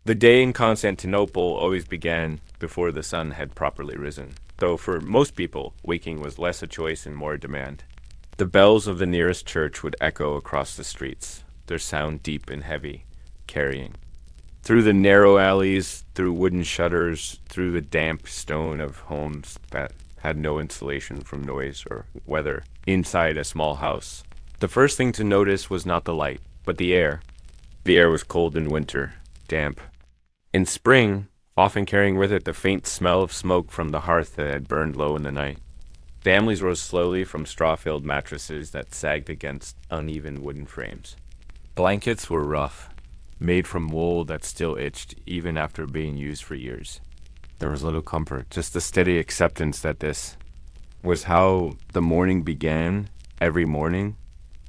The day in Constantinople always began before the sun had properly risen, though for most people, waking was less a choice and more a demand. The bells of the nearest church would echo across the streets, their sound deep and heavy, carrying. Through the narrow alleys, through wooden shutters, through the damp stone of homes that had no insulation from noise or weather, inside a small house. The first thing to notice was not the light, but the air. The air was cold in winter, damp. In spring, often carrying with it the faint smell of smoke from the hearth that had burned low in the night. Families rose slowly from straw-filled mattresses that sagged against uneven wooden frames. Blankets were rough, made from wool that still itched even after being used for years. There was little comfort, just the steady acceptance that this was how the morning began every morning.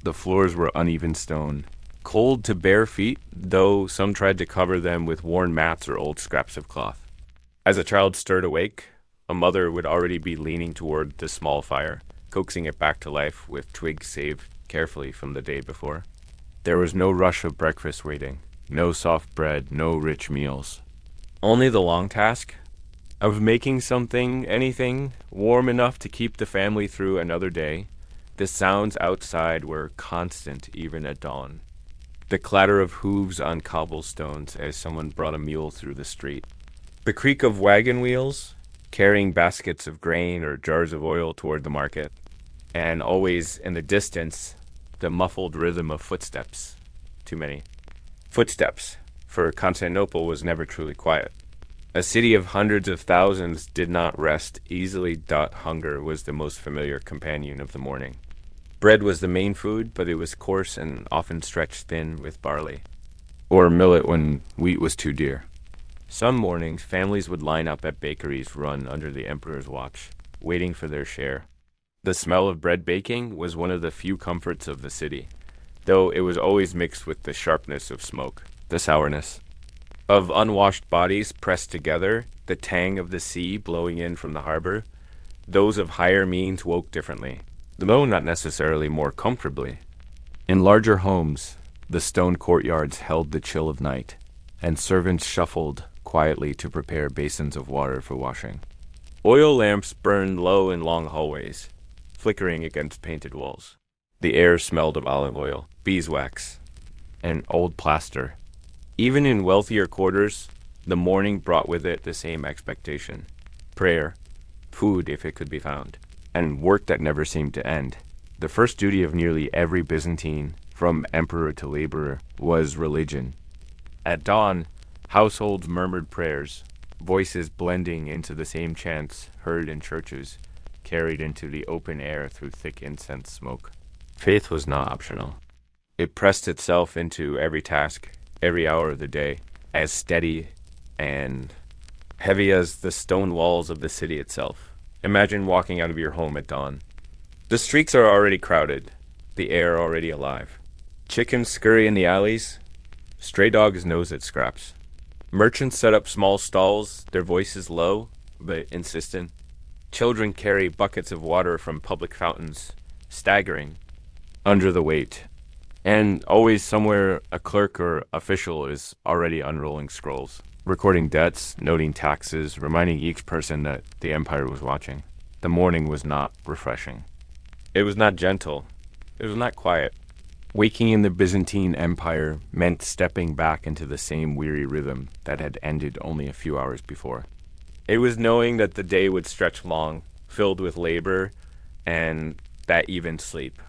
The floors were uneven stone, cold to bare feet, though some tried to cover them with worn mats or old scraps of cloth. As a child stirred awake, a mother would already be leaning toward the small fire, coaxing it back to life with twigs saved carefully from the day before. There was no rush of breakfast waiting, no soft bread, no rich meals. Only the long task of making something, anything, warm enough to keep the family through another day. The sounds outside were constant even at dawn. The clatter of hooves on cobblestones as someone brought a mule through the street. The creak of wagon wheels, carrying baskets of grain or jars of oil toward the market. And always in the distance, the muffled rhythm of footsteps. Too many. Footsteps, for Constantinople was never truly quiet. A city of hundreds of thousands did not rest easily. Hunger was the most familiar companion of the morning. Bread was the main food, but it was coarse and often stretched thin with barley, or millet when wheat was too dear. Some mornings, families would line up at bakeries run under the emperor's watch, waiting for their share. The smell of bread baking was one of the few comforts of the city, though it was always mixed with the sharpness of smoke, the sourness of unwashed bodies pressed together, the tang of the sea blowing in from the harbor. Those of higher means woke differently, though not necessarily more comfortably. In larger homes, the stone courtyards held the chill of night, and servants shuffled quietly to prepare basins of water for washing. Oil lamps burned low in long hallways, flickering against painted walls. The air smelled of olive oil, beeswax, and old plaster. Even in wealthier quarters, the morning brought with it the same expectation: prayer, food if it could be found, and work that never seemed to end. The first duty of nearly every Byzantine, from emperor to laborer, was religion. At dawn, households murmured prayers, voices blending into the same chants heard in churches, carried into the open air through thick incense smoke. Faith was not optional. It pressed itself into every task, every hour of the day, as steady and heavy as the stone walls of the city itself. Imagine walking out of your home at dawn. The streets are already crowded, the air already alive. Chickens scurry in the alleys, stray dogs nose at scraps. Merchants set up small stalls, their voices low but insistent. Children carry buckets of water from public fountains, staggering under the weight. And always somewhere a clerk or official is already unrolling scrolls, recording debts, noting taxes, reminding each person that the empire was watching. The morning was not refreshing. It was not gentle. It was not quiet. Waking in the Byzantine Empire meant stepping back into the same weary rhythm that had ended only a few hours before. It was knowing that the day would stretch long, filled with labor, and that even sleep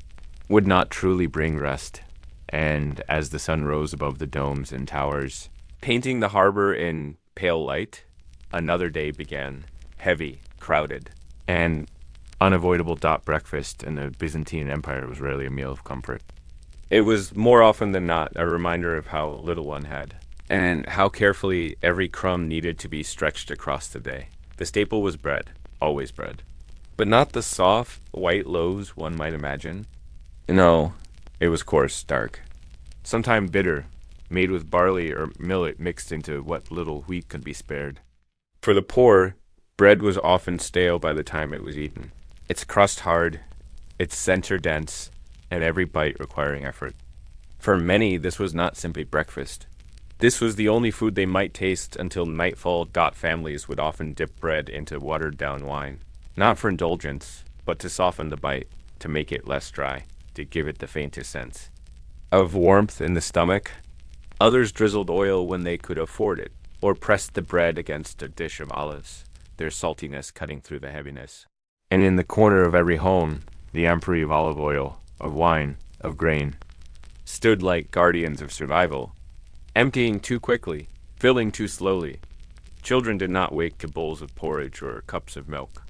would not truly bring rest. And as the sun rose above the domes and towers, painting the harbor in pale light, another day began, heavy, crowded, and unavoidable. Breakfast in the Byzantine Empire was rarely a meal of comfort. It was more often than not a reminder of how little one had, and how carefully every crumb needed to be stretched across the day. The staple was bread, always bread, but not the soft, white loaves one might imagine. No, it was coarse, dark, sometimes bitter, made with barley or millet mixed into what little wheat could be spared. For the poor, bread was often stale by the time it was eaten, its crust hard, its center dense, and every bite requiring effort. For many, this was not simply breakfast. This was the only food they might taste until nightfall. Families would often dip bread into watered-down wine, not for indulgence, but to soften the bite, to make it less dry, to give it the faintest sense of warmth in the stomach. Others drizzled oil when they could afford it, or pressed the bread against a dish of olives, their saltiness cutting through the heaviness. And in the corner of every home, the amphorae of olive oil, of wine, of grain, stood like guardians of survival, emptying too quickly, filling too slowly. Children did not wake to bowls of porridge or cups of milk.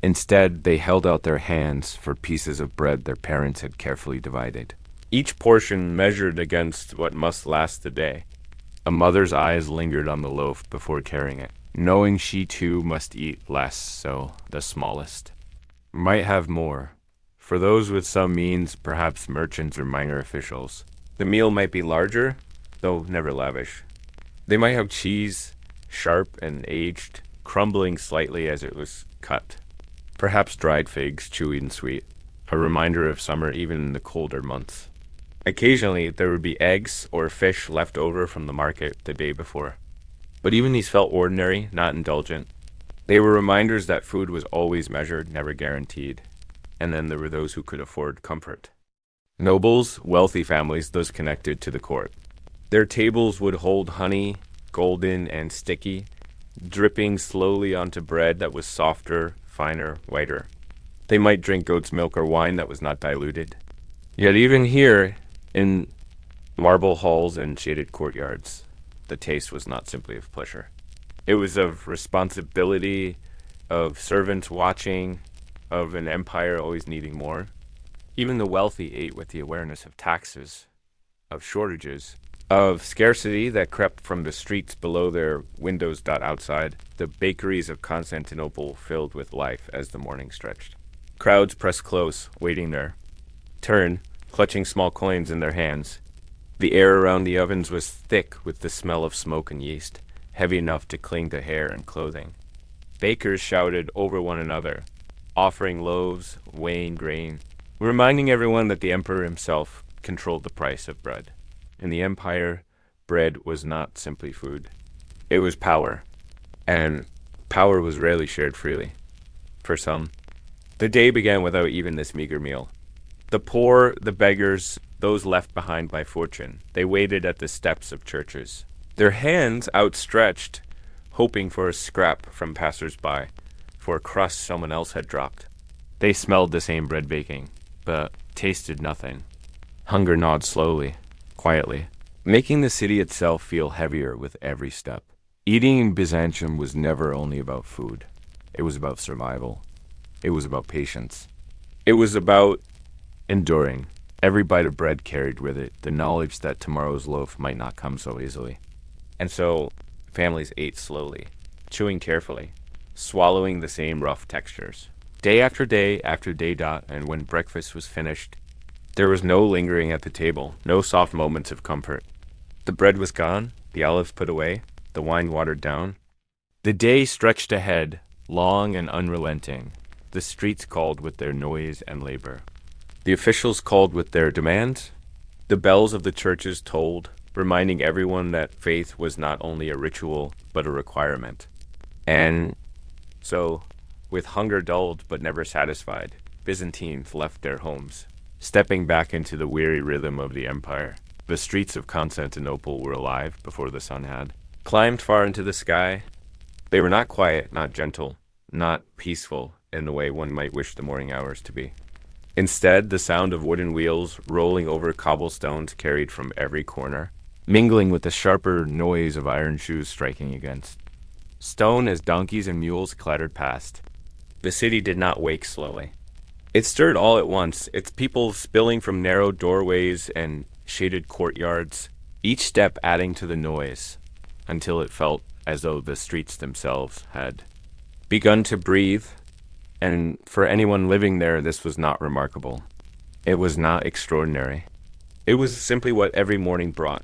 Instead, they held out their hands for pieces of bread their parents had carefully divided, each portion measured against what must last the day. A mother's eyes lingered on the loaf before carrying it, knowing she too must eat less, so the smallest might have more. For those with some means, perhaps merchants or minor officials, the meal might be larger, though never lavish. They might have cheese, sharp and aged, crumbling slightly as it was cut. Perhaps dried figs, chewy and sweet, a reminder of summer even in the colder months. Occasionally, there would be eggs or fish left over from the market the day before. But even these felt ordinary, not indulgent. They were reminders that food was always measured, never guaranteed. And then there were those who could afford comfort. Nobles, wealthy families, those connected to the court. Their tables would hold honey, golden and sticky, dripping slowly onto bread that was softer, finer, whiter. They might drink goat's milk or wine that was not diluted. Yet even here, in marble halls and shaded courtyards, the taste was not simply of pleasure. It was of responsibility, of servants watching, of an empire always needing more. Even the wealthy ate with the awareness of taxes, of shortages, of scarcity that crept from the streets below their windows. Outside, the bakeries of Constantinople filled with life as the morning stretched. Crowds pressed close, waiting their turn, clutching small coins in their hands. The air around the ovens was thick with the smell of smoke and yeast, heavy enough to cling to hair and clothing. Bakers shouted over one another, offering loaves, weighing grain, reminding everyone that the emperor himself controlled the price of bread. In the empire, bread was not simply food. It was power, and power was rarely shared freely. For some, the day began without even this meager meal. The poor, the beggars, those left behind by fortune, they waited at the steps of churches, their hands outstretched, hoping for a scrap from passers-by, for a crust someone else had dropped. They smelled the same bread baking, but tasted nothing. Hunger gnawed slowly, quietly, making the city itself feel heavier with every step. Eating in Byzantium was never only about food. It was about survival. It was about patience. It was about enduring. Every bite of bread carried with it the knowledge that tomorrow's loaf might not come so easily. And so families ate slowly, chewing carefully, swallowing the same rough textures. Day after day after day. And when breakfast was finished, there was no lingering at the table, no soft moments of comfort. The bread was gone, the olives put away, the wine watered down. The day stretched ahead, long and unrelenting. The streets called with their noise and labor. The officials called with their demands. The bells of the churches tolled, reminding everyone that faith was not only a ritual, but a requirement. And so, with hunger dulled but never satisfied, Byzantines left their homes, stepping back into the weary rhythm of the empire. The streets of Constantinople were alive before the sun had climbed far into the sky. They were not quiet, not gentle, not peaceful in the way one might wish the morning hours to be. Instead, the sound of wooden wheels rolling over cobblestones carried from every corner, mingling with the sharper noise of iron shoes striking against stone as donkeys and mules clattered past. The city did not wake slowly. It stirred all at once, its people spilling from narrow doorways and shaded courtyards, each step adding to the noise, until it felt as though the streets themselves had begun to breathe. And for anyone living there, this was not remarkable. It was not extraordinary. It was simply what every morning brought.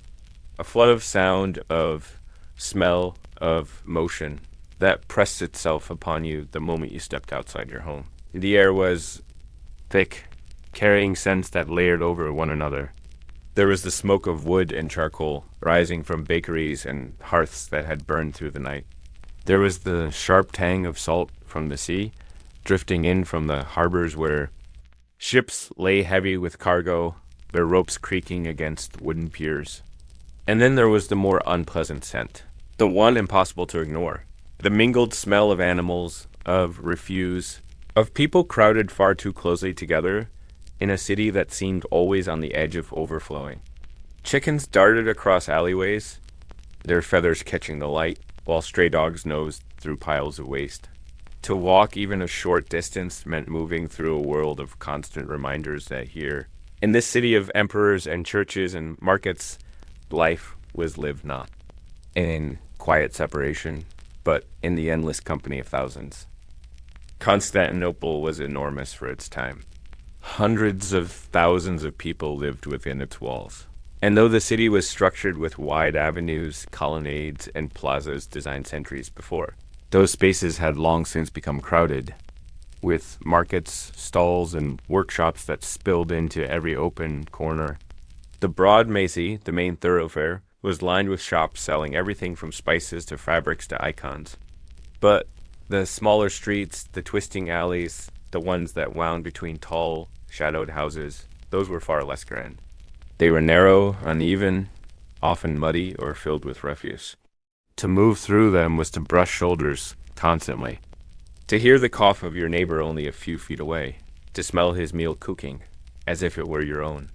A flood of sound, of smell, of motion that pressed itself upon you the moment you stepped outside your home. The air was thick, carrying scents that layered over one another. There was the smoke of wood and charcoal rising from bakeries and hearths that had burned through the night. There was the sharp tang of salt from the sea, drifting in from the harbors where ships lay heavy with cargo, their ropes creaking against wooden piers. And then there was the more unpleasant scent, the one impossible to ignore, the mingled smell of animals, of refuse, of people crowded far too closely together in a city that seemed always on the edge of overflowing. Chickens darted across alleyways, their feathers catching the light, while stray dogs nosed through piles of waste. To walk even a short distance meant moving through a world of constant reminders that here, in this city of emperors and churches and markets, life was lived not in quiet separation, but in the endless company of thousands. Constantinople was enormous for its time. Hundreds of thousands of people lived within its walls. And though the city was structured with wide avenues, colonnades, and plazas designed centuries before, those spaces had long since become crowded, with markets, stalls, and workshops that spilled into every open corner. The broad Macy, the main thoroughfare, was lined with shops selling everything from spices to fabrics to icons. But the smaller streets, the twisting alleys, the ones that wound between tall, shadowed houses, those were far less grand. They were narrow, uneven, often muddy or filled with refuse. To move through them was to brush shoulders constantly, to hear the cough of your neighbor only a few feet away, to smell his meal cooking, as if it were your own.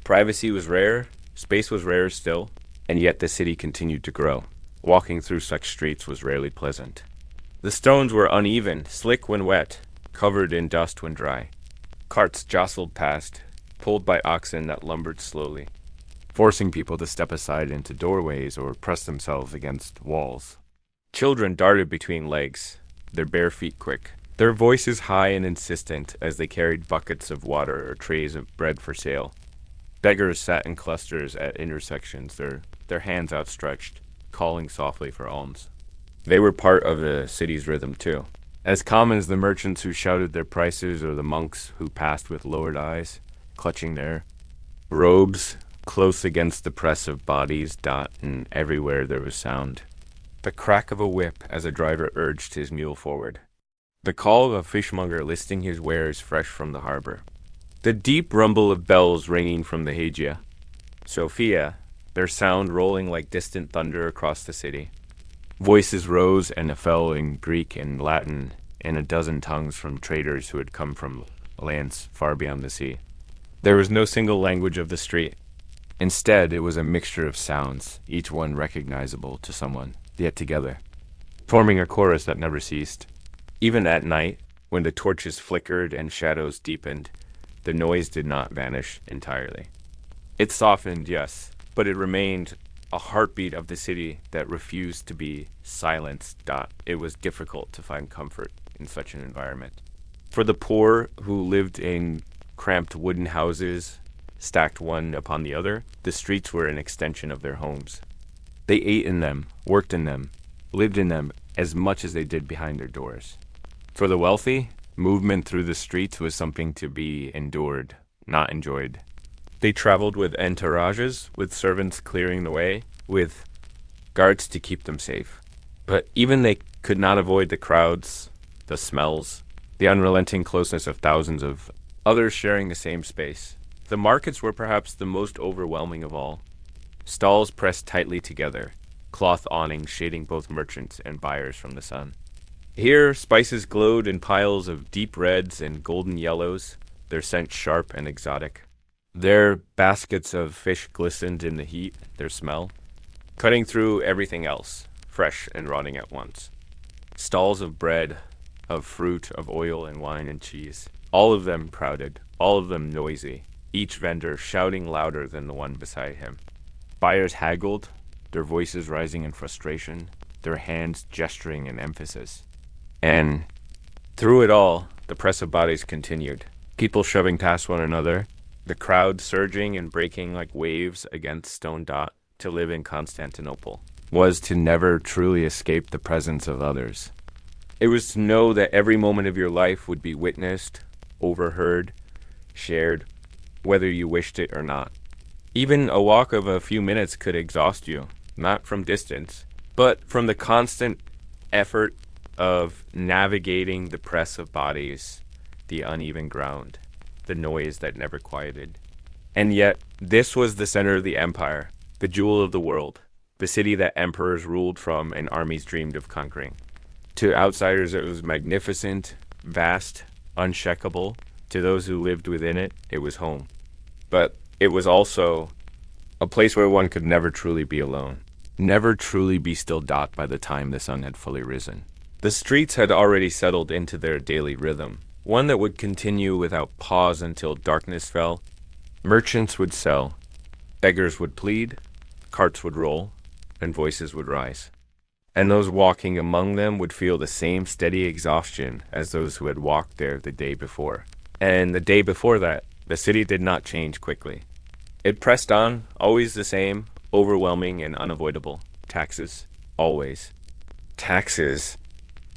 Privacy was rare, space was rarer still, and yet the city continued to grow. Walking through such streets was rarely pleasant. The stones were uneven, slick when wet, covered in dust when dry. Carts jostled past, pulled by oxen that lumbered slowly, forcing people to step aside into doorways or press themselves against walls. Children darted between legs, their bare feet quick, their voices high and insistent as they carried buckets of water or trays of bread for sale. Beggars sat in clusters at intersections, their hands outstretched, calling softly for alms. They were part of the city's rhythm too, as common as the merchants who shouted their prices or the monks who passed with lowered eyes, clutching their robes close against the press of bodies, and everywhere there was sound. The crack of a whip as a driver urged his mule forward. The call of a fishmonger listing his wares fresh from the harbor. The deep rumble of bells ringing from the Hagia Sophia, their sound rolling like distant thunder across the city. Voices rose and fell in Greek and Latin and a dozen tongues from traders who had come from lands far beyond the sea. There was no single language of the street. Instead, it was a mixture of sounds, each one recognizable to someone, yet together, forming a chorus that never ceased. Even at night, when the torches flickered and shadows deepened, the noise did not vanish entirely. It softened, yes, but it remained a heartbeat of the city that refused to be silenced. It was difficult to find comfort in such an environment. For the poor who lived in cramped wooden houses, stacked one upon the other, the streets were an extension of their homes. They ate in them, worked in them, lived in them as much as they did behind their doors. For the wealthy, movement through the streets was something to be endured, not enjoyed. They traveled with entourages, with servants clearing the way, with guards to keep them safe. But even they could not avoid the crowds, the smells, the unrelenting closeness of thousands of others sharing the same space. The markets were perhaps the most overwhelming of all. Stalls pressed tightly together, cloth awnings shading both merchants and buyers from the sun. Here, spices glowed in piles of deep reds and golden yellows, their scent sharp and exotic. There, baskets of fish glistened in the heat, their smell, cutting through everything else, fresh and rotting at once. Stalls of bread, of fruit, of oil and wine and cheese, all of them crowded, all of them noisy, each vendor shouting louder than the one beside him. Buyers haggled, their voices rising in frustration, their hands gesturing in emphasis. And through it all, the press of bodies continued, people shoving past one another, the crowd surging and breaking like waves against stone. To live in Constantinople was to never truly escape the presence of others. It was to know that every moment of your life would be witnessed, overheard, shared, whether you wished it or not. Even a walk of a few minutes could exhaust you, not from distance, but from the constant effort of navigating the press of bodies, the uneven ground, the noise that never quieted. And yet, this was the center of the empire, the jewel of the world, the city that emperors ruled from and armies dreamed of conquering. To outsiders, it was magnificent, vast, uncheckable. To those who lived within it, it was home. But it was also a place where one could never truly be alone, never truly be still by the time the sun had fully risen. The streets had already settled into their daily rhythm, one that would continue without pause until darkness fell. Merchants would sell, beggars would plead, carts would roll, and voices would rise. And those walking among them would feel the same steady exhaustion as those who had walked there the day before. And the day before that, the city did not change quickly. It pressed on, always the same, overwhelming and unavoidable. Taxes, always. Taxes.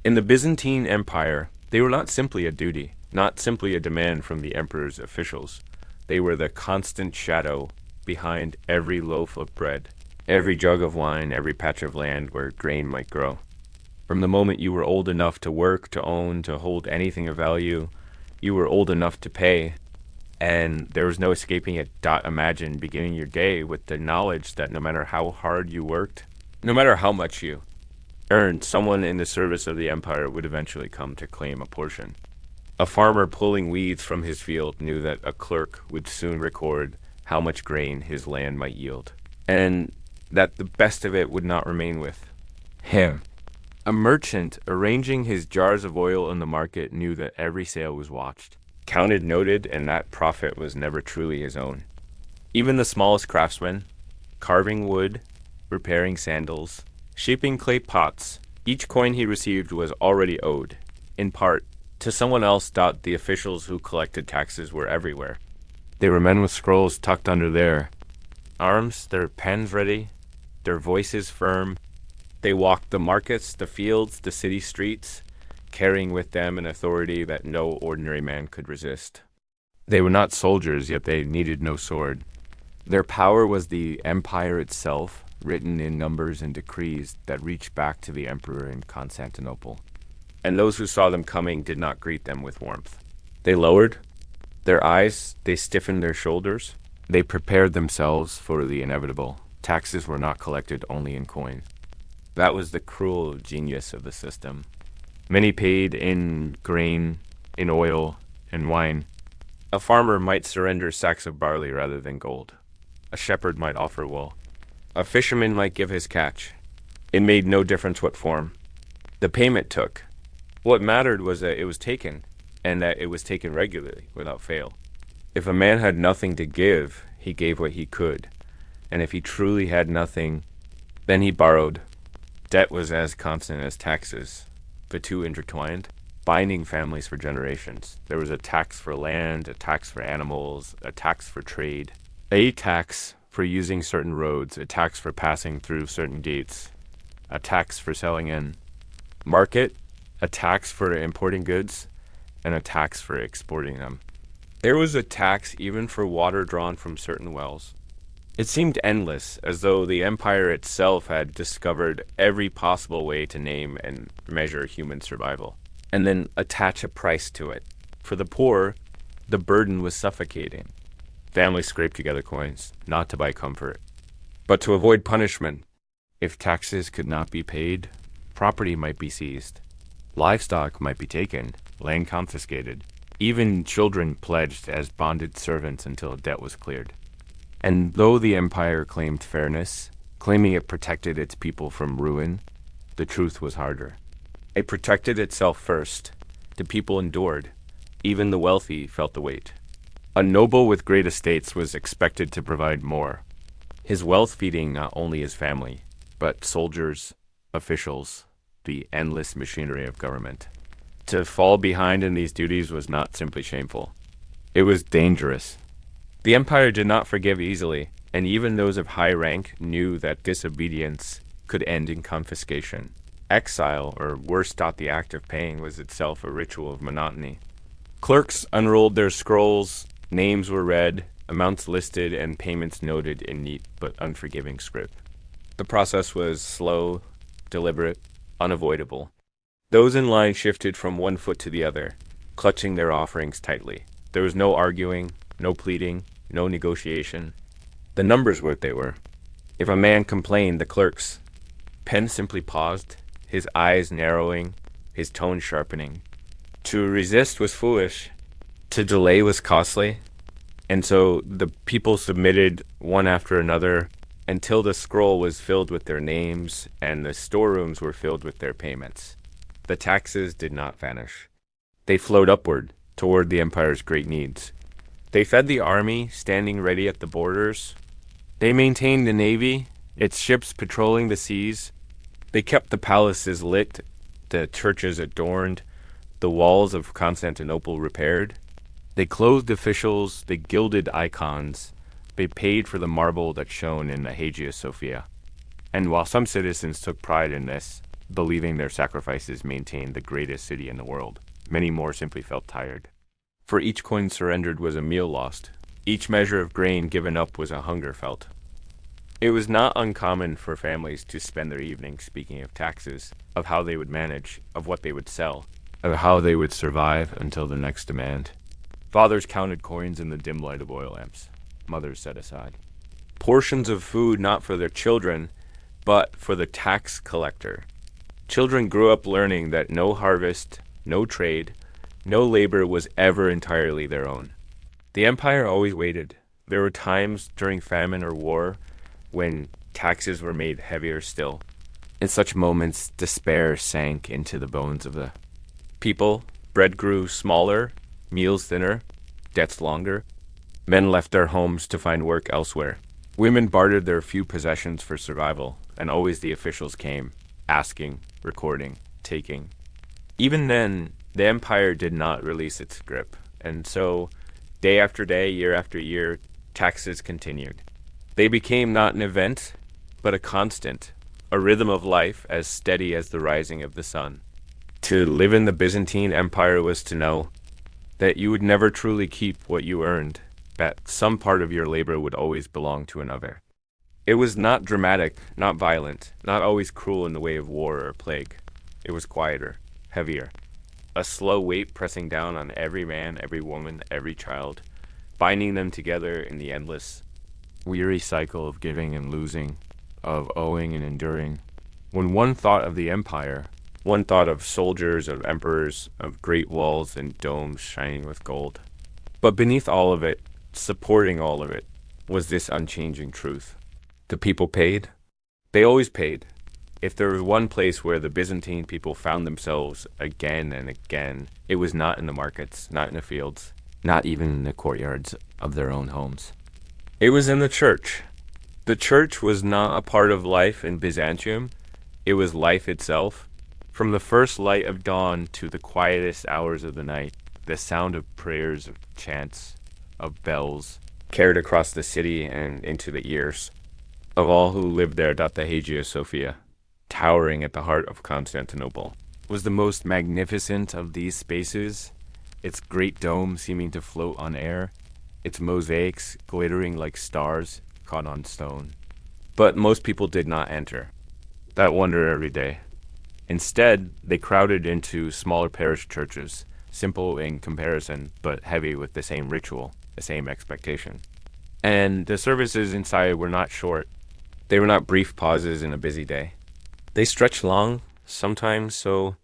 In the Byzantine Empire, they were not simply a duty, not simply a demand from the emperor's officials. They were the constant shadow behind every loaf of bread, every jug of wine, every patch of land where grain might grow. From the moment you were old enough to work, to own, to hold anything of value, you were old enough to pay, and there was no escaping it. Imagine beginning your day with the knowledge that no matter how hard you worked, no matter how much you earned, someone in the service of the empire would eventually come to claim a portion. A farmer pulling weeds from his field knew that a clerk would soon record how much grain his land might yield, and that the best of it would not remain with him. A merchant arranging his jars of oil in the market knew that every sale was watched, counted, noted, and that profit was never truly his own. Even the smallest craftsman, carving wood, repairing sandals, shaping clay pots, each coin he received was already owed, in part, to someone else. The officials who collected taxes were everywhere. They were men with scrolls tucked under their arms, their pens ready, their voices firm. They walked the markets, the fields, the city streets, carrying with them an authority that no ordinary man could resist. They were not soldiers, yet they needed no sword. Their power was the empire itself, written in numbers and decrees that reached back to the emperor in Constantinople. And those who saw them coming did not greet them with warmth. They lowered their eyes, they stiffened their shoulders, they prepared themselves for the inevitable. Taxes were not collected only in coin. That was the cruel genius of the system. Many paid in grain, in oil, in wine. A farmer might surrender sacks of barley rather than gold. A shepherd might offer wool. A fisherman might give his catch. It made no difference what form the payment took. What mattered was that it was taken, and that it was taken regularly, without fail. If a man had nothing to give, he gave what he could. And if he truly had nothing, then he borrowed. Debt was as constant as taxes, the two intertwined, binding families for generations. There was a tax for land, a tax for animals, a tax for trade, a tax for using certain roads, a tax for passing through certain gates, a tax for selling in market, a tax for importing goods, and a tax for exporting them. There was a tax even for water drawn from certain wells. It seemed endless, as though the empire itself had discovered every possible way to name and measure human survival, and then attach a price to it. For the poor, the burden was suffocating. Families scraped together coins, not to buy comfort, but to avoid punishment. If taxes could not be paid, property might be seized. Livestock might be taken, land confiscated. Even children pledged as bonded servants until debt was cleared. And though the empire claimed fairness, claiming it protected its people from ruin, the truth was harder. It protected itself first. The people endured. Even the wealthy felt the weight. A noble with great estates was expected to provide more, his wealth feeding not only his family, but soldiers, officials, the endless machinery of government. To fall behind in these duties was not simply shameful. It was dangerous. The empire did not forgive easily, and even those of high rank knew that disobedience could end in confiscation. Exile, or worse, the act of paying, was itself a ritual of monotony. Clerks unrolled their scrolls, names were read, amounts listed and payments noted in neat but unforgiving script. The process was slow, deliberate, unavoidable. Those in line shifted from one foot to the other, clutching their offerings tightly. There was no arguing, no pleading, no negotiation. The numbers were what they were. If a man complained, the clerk's pen simply paused, his eyes narrowing, his tone sharpening. To resist was foolish. To delay was costly. And so the people submitted one after another until the scroll was filled with their names and the storerooms were filled with their payments. The taxes did not vanish. They flowed upward toward the empire's great needs. They fed the army standing ready at the borders. They maintained the navy, its ships patrolling the seas. They kept the palaces lit, the churches adorned, the walls of Constantinople repaired. They clothed officials, they gilded icons, they paid for the marble that shone in the Hagia Sophia. And while some citizens took pride in this, believing their sacrifices maintained the greatest city in the world, many more simply felt tired. For each coin surrendered was a meal lost. Each measure of grain given up was a hunger felt. It was not uncommon for families to spend their evenings speaking of taxes, of how they would manage, of what they would sell, of how they would survive until the next demand. Fathers counted coins in the dim light of oil lamps. Mothers set aside portions of food not for their children, but for the tax collector. Children grew up learning that no harvest, no trade, no labor was ever entirely their own. The empire always waited. There were times during famine or war when taxes were made heavier still. In such moments, despair sank into the bones of the people. Bread grew smaller, meals thinner, debts longer. Men left their homes to find work elsewhere. Women bartered their few possessions for survival, and always the officials came, asking, recording, taking. Even then, the empire did not release its grip, and so, day after day, year after year, taxes continued. They became not an event, but a constant, a rhythm of life as steady as the rising of the sun. To live in the Byzantine Empire was to know that you would never truly keep what you earned, that some part of your labor would always belong to another. It was not dramatic, not violent, not always cruel in the way of war or plague. It was quieter, heavier, a slow weight pressing down on every man, every woman, every child, binding them together in the endless, weary cycle of giving and losing, of owing and enduring. When one thought of the empire, one thought of soldiers, of emperors, of great walls and domes shining with gold. But beneath all of it, supporting all of it, was this unchanging truth. The people paid. They always paid. If there was one place where the Byzantine people found themselves again and again, it was not in the markets, not in the fields, not even in the courtyards of their own homes. It was in the church. The church was not a part of life in Byzantium. It was life itself. From the first light of dawn to the quietest hours of the night, the sound of prayers, of chants, of bells, carried across the city and into the ears of all who lived there. The Hagia Sophia, towering at the heart of Constantinople, was the most magnificent of these spaces, its great dome seeming to float on air, its mosaics glittering like stars caught on stone. But most people did not enter that wonder every day. Instead, they crowded into smaller parish churches, simple in comparison, but heavy with the same ritual, the same expectation. And the services inside were not short. They were not brief pauses in a busy day. They stretched long, sometimes so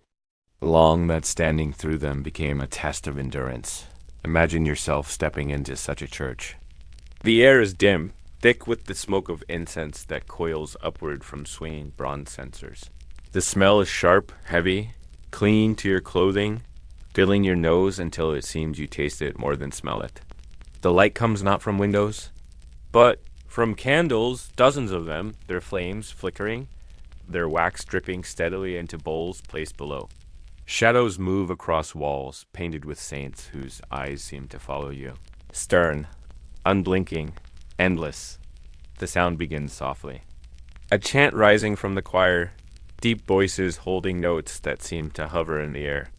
long that standing through them became a test of endurance. Imagine yourself stepping into such a church. The air is dim, thick with the smoke of incense that coils upward from swinging bronze censers. The smell is sharp, heavy, clinging to your clothing, filling your nose until it seems you taste it more than smell it. The light comes not from windows, but from candles, dozens of them, their flames flickering, their wax dripping steadily into bowls placed below. Shadows move across walls, painted with saints whose eyes seem to follow you. Stern, unblinking, endless. The sound begins softly. A chant rising from the choir, deep voices holding notes that seem to hover in the air.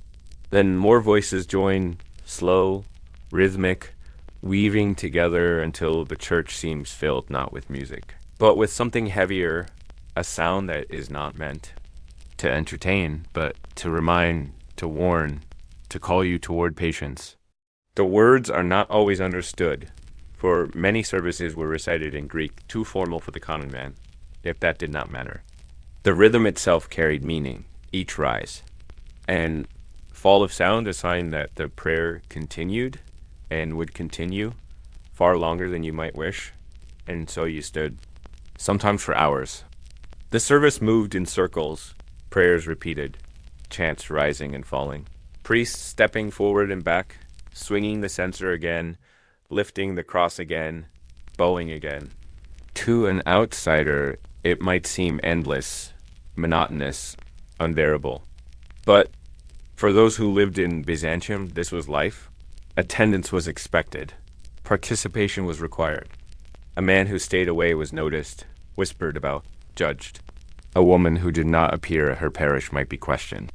Then more voices join, slow, rhythmic, weaving together until the church seems filled not with music, but with something heavier, a sound that is not meant to entertain, but to remind, to warn, to call you toward patience. The words are not always understood, for many services were recited in Greek, too formal for the common man, if that did not matter. The rhythm itself carried meaning, each rise, and fall of sound a sign that the prayer continued and would continue far longer than you might wish, and so you stood, sometimes for hours. The service moved in circles, prayers repeated, chants rising and falling, priests stepping forward and back, swinging the censer again, lifting the cross again, bowing again. To an outsider, it might seem endless, monotonous, unbearable. But for those who lived in Byzantium, this was life. Attendance was expected. Participation was required. A man who stayed away was noticed, whispered about, judged. A woman who did not appear at her parish might be questioned.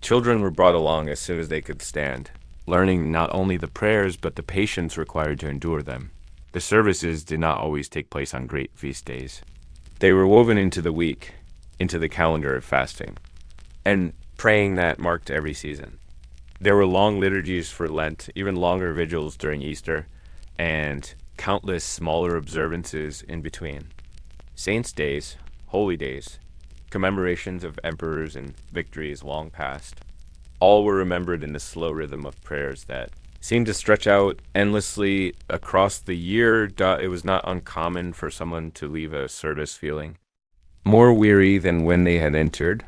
Children were brought along as soon as they could stand, learning not only the prayers but the patience required to endure them. The services did not always take place on great feast days. They were woven into the week, into the calendar of fasting, and praying that marked every season. There were long liturgies for Lent, even longer vigils during Easter, and countless smaller observances in between. Saints' days, holy days, commemorations of emperors and victories long past, all were remembered in the slow rhythm of prayers that seemed to stretch out endlessly across the year. It was not uncommon for someone to leave a service feeling more weary than when they had entered,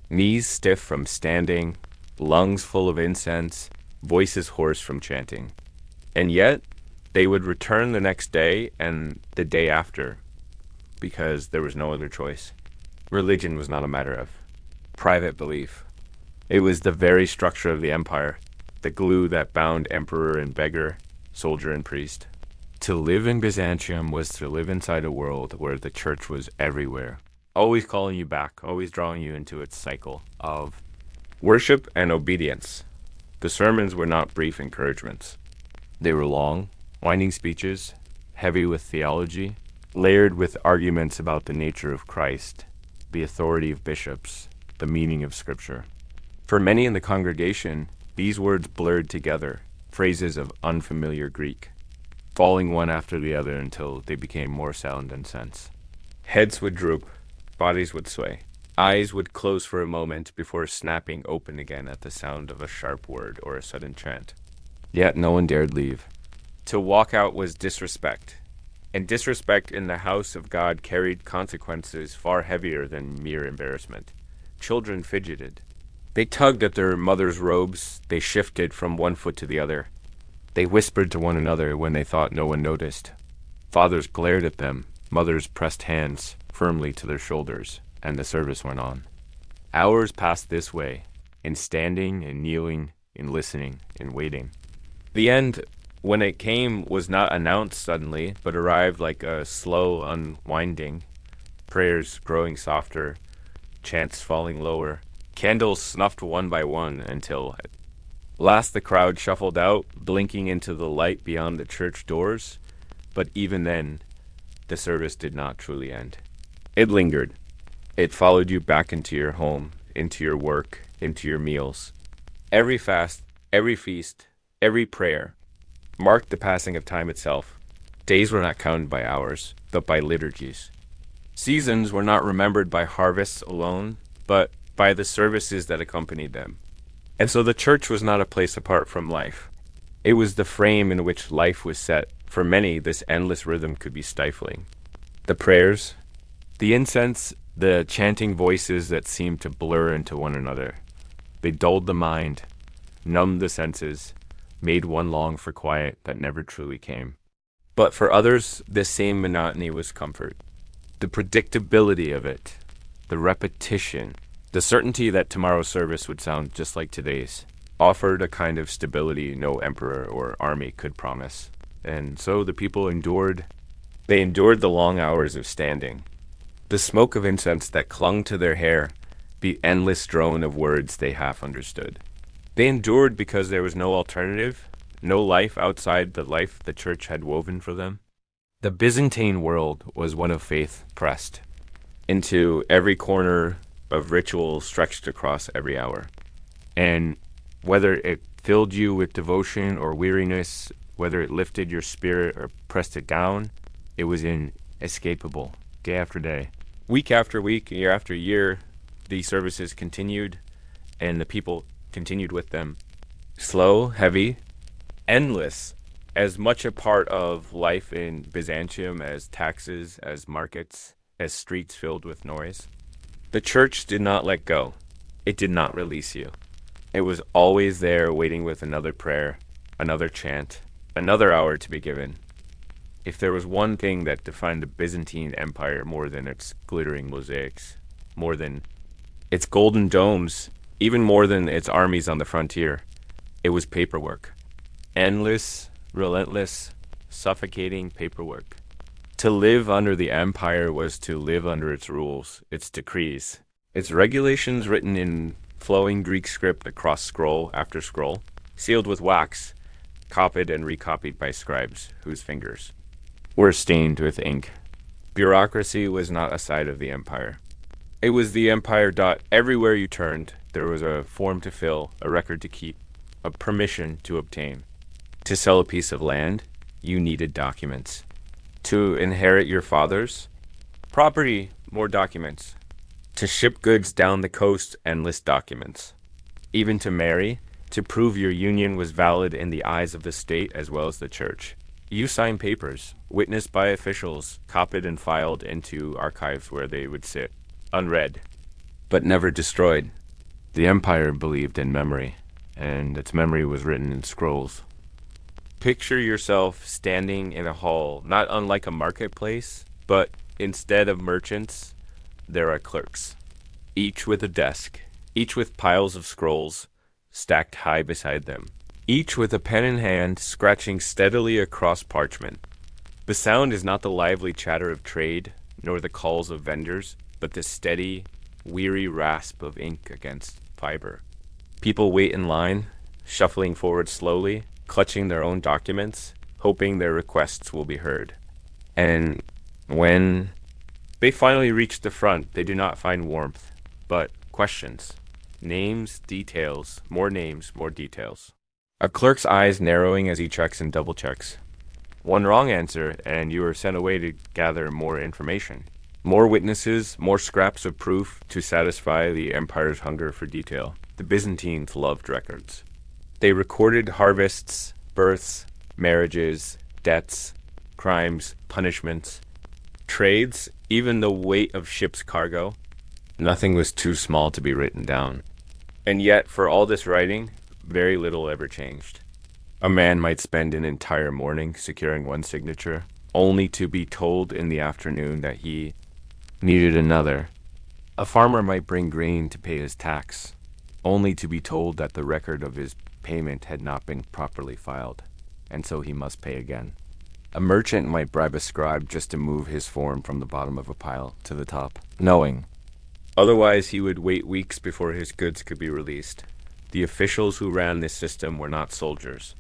knees stiff from standing, lungs full of incense, voices hoarse from chanting. And yet, they would return the next day and the day after, because there was no other choice. Religion was not a matter of private belief. It was the very structure of the empire, the glue that bound emperor and beggar, soldier and priest. To live in Byzantium was to live inside a world where the church was everywhere, always calling you back, always drawing you into its cycle of worship and obedience. The sermons were not brief encouragements. They were long, winding speeches, heavy with theology, layered with arguments about the nature of Christ, the authority of bishops, the meaning of Scripture. For many in the congregation, these words blurred together, phrases of unfamiliar Greek, falling one after the other until they became more sound than sense. Heads would droop, bodies would sway. Eyes would close for a moment before snapping open again at the sound of a sharp word or a sudden chant. Yet no one dared leave. To walk out was disrespect, and disrespect in the house of God carried consequences far heavier than mere embarrassment. Children fidgeted. They tugged at their mothers' robes. They shifted from one foot to the other. They whispered to one another when they thought no one noticed. Fathers glared at them. Mothers pressed hands firmly to their shoulders, and the service went on. Hours passed this way, in standing and kneeling, in listening, in waiting. The end, when it came, was not announced suddenly, but arrived like a slow unwinding, prayers growing softer, chants falling lower, candles snuffed one by one until at last the crowd shuffled out, blinking into the light beyond the church doors. But even then, the service did not truly end. It lingered. It followed you back into your home, into your work, into your meals. Every fast, every feast, every prayer marked the passing of time itself. Days were not counted by hours, but by liturgies. Seasons were not remembered by harvests alone, but by the services that accompanied them. And so the church was not a place apart from life. It was the frame in which life was set. For many, this endless rhythm could be stifling. The prayers, the incense, the chanting voices that seemed to blur into one another. They dulled the mind, numbed the senses, made one long for quiet that never truly came. But for others, this same monotony was comfort. The predictability of it, the repetition, the certainty that tomorrow's service would sound just like today's, offered a kind of stability no emperor or army could promise. And so the people endured. They endured the long hours of standing, the smoke of incense that clung to their hair, the endless drone of words they half understood. They endured because there was no alternative, no life outside the life the church had woven for them. The Byzantine world was one of faith pressed into every corner of ritual stretched across every hour. And whether it filled you with devotion or weariness, whether it lifted your spirit or pressed it down, it was inescapable, day after day. Week after week, year after year, these services continued, and the people continued with them. Slow, heavy, endless, as much a part of life in Byzantium as taxes, as markets, as streets filled with noise. The church did not let go. It did not release you. It was always there waiting with another prayer, another chant, another hour to be given. If there was one thing that defined the Byzantine Empire more than its glittering mosaics, more than its golden domes, even more than its armies on the frontier, it was paperwork. Endless, relentless, suffocating paperwork. To live under the empire was to live under its rules, its decrees, its regulations written in flowing Greek script across scroll after scroll, sealed with wax, copied and recopied by scribes whose fingers were stained with ink. Bureaucracy was not a side of the empire. It was the empire. Everywhere you turned, there was a form to fill, a record to keep, a permission to obtain. To sell a piece of land, you needed documents. To inherit your father's property, more documents. To ship goods down the coast, endless documents. Even to marry, to prove your union was valid in the eyes of the state as well as the church. You signed papers, witnessed by officials, copied and filed into archives where they would sit, unread, but never destroyed. The empire believed in memory, and its memory was written in scrolls. Picture yourself standing in a hall, not unlike a marketplace, but instead of merchants, there are clerks, each with a desk, each with piles of scrolls stacked high beside them, each with a pen in hand, scratching steadily across parchment. The sound is not the lively chatter of trade, nor the calls of vendors, but the steady, weary rasp of ink against fiber. People wait in line, shuffling forward slowly, clutching their own documents, hoping their requests will be heard. And when they finally reach the front, they do not find warmth, but questions. Names, details, more details. A clerk's eyes narrowing as he checks and double checks. One wrong answer, and you are sent away to gather more information. More witnesses, more scraps of proof to satisfy the empire's hunger for detail. The Byzantines loved records. They recorded harvests, births, marriages, debts, crimes, punishments, trades, even the weight of ship's cargo. Nothing was too small to be written down. And yet, for all this writing, very little ever changed. A man might spend an entire morning securing one signature, only to be told in the afternoon that he needed another. A farmer might bring grain to pay his tax, only to be told that the record of his payment had not been properly filed, and so he must pay again. A merchant might bribe a scribe just to move his form from the bottom of a pile to the top, knowing. Otherwise, he would wait weeks before his goods could be released. The officials who ran this system were not soldiers.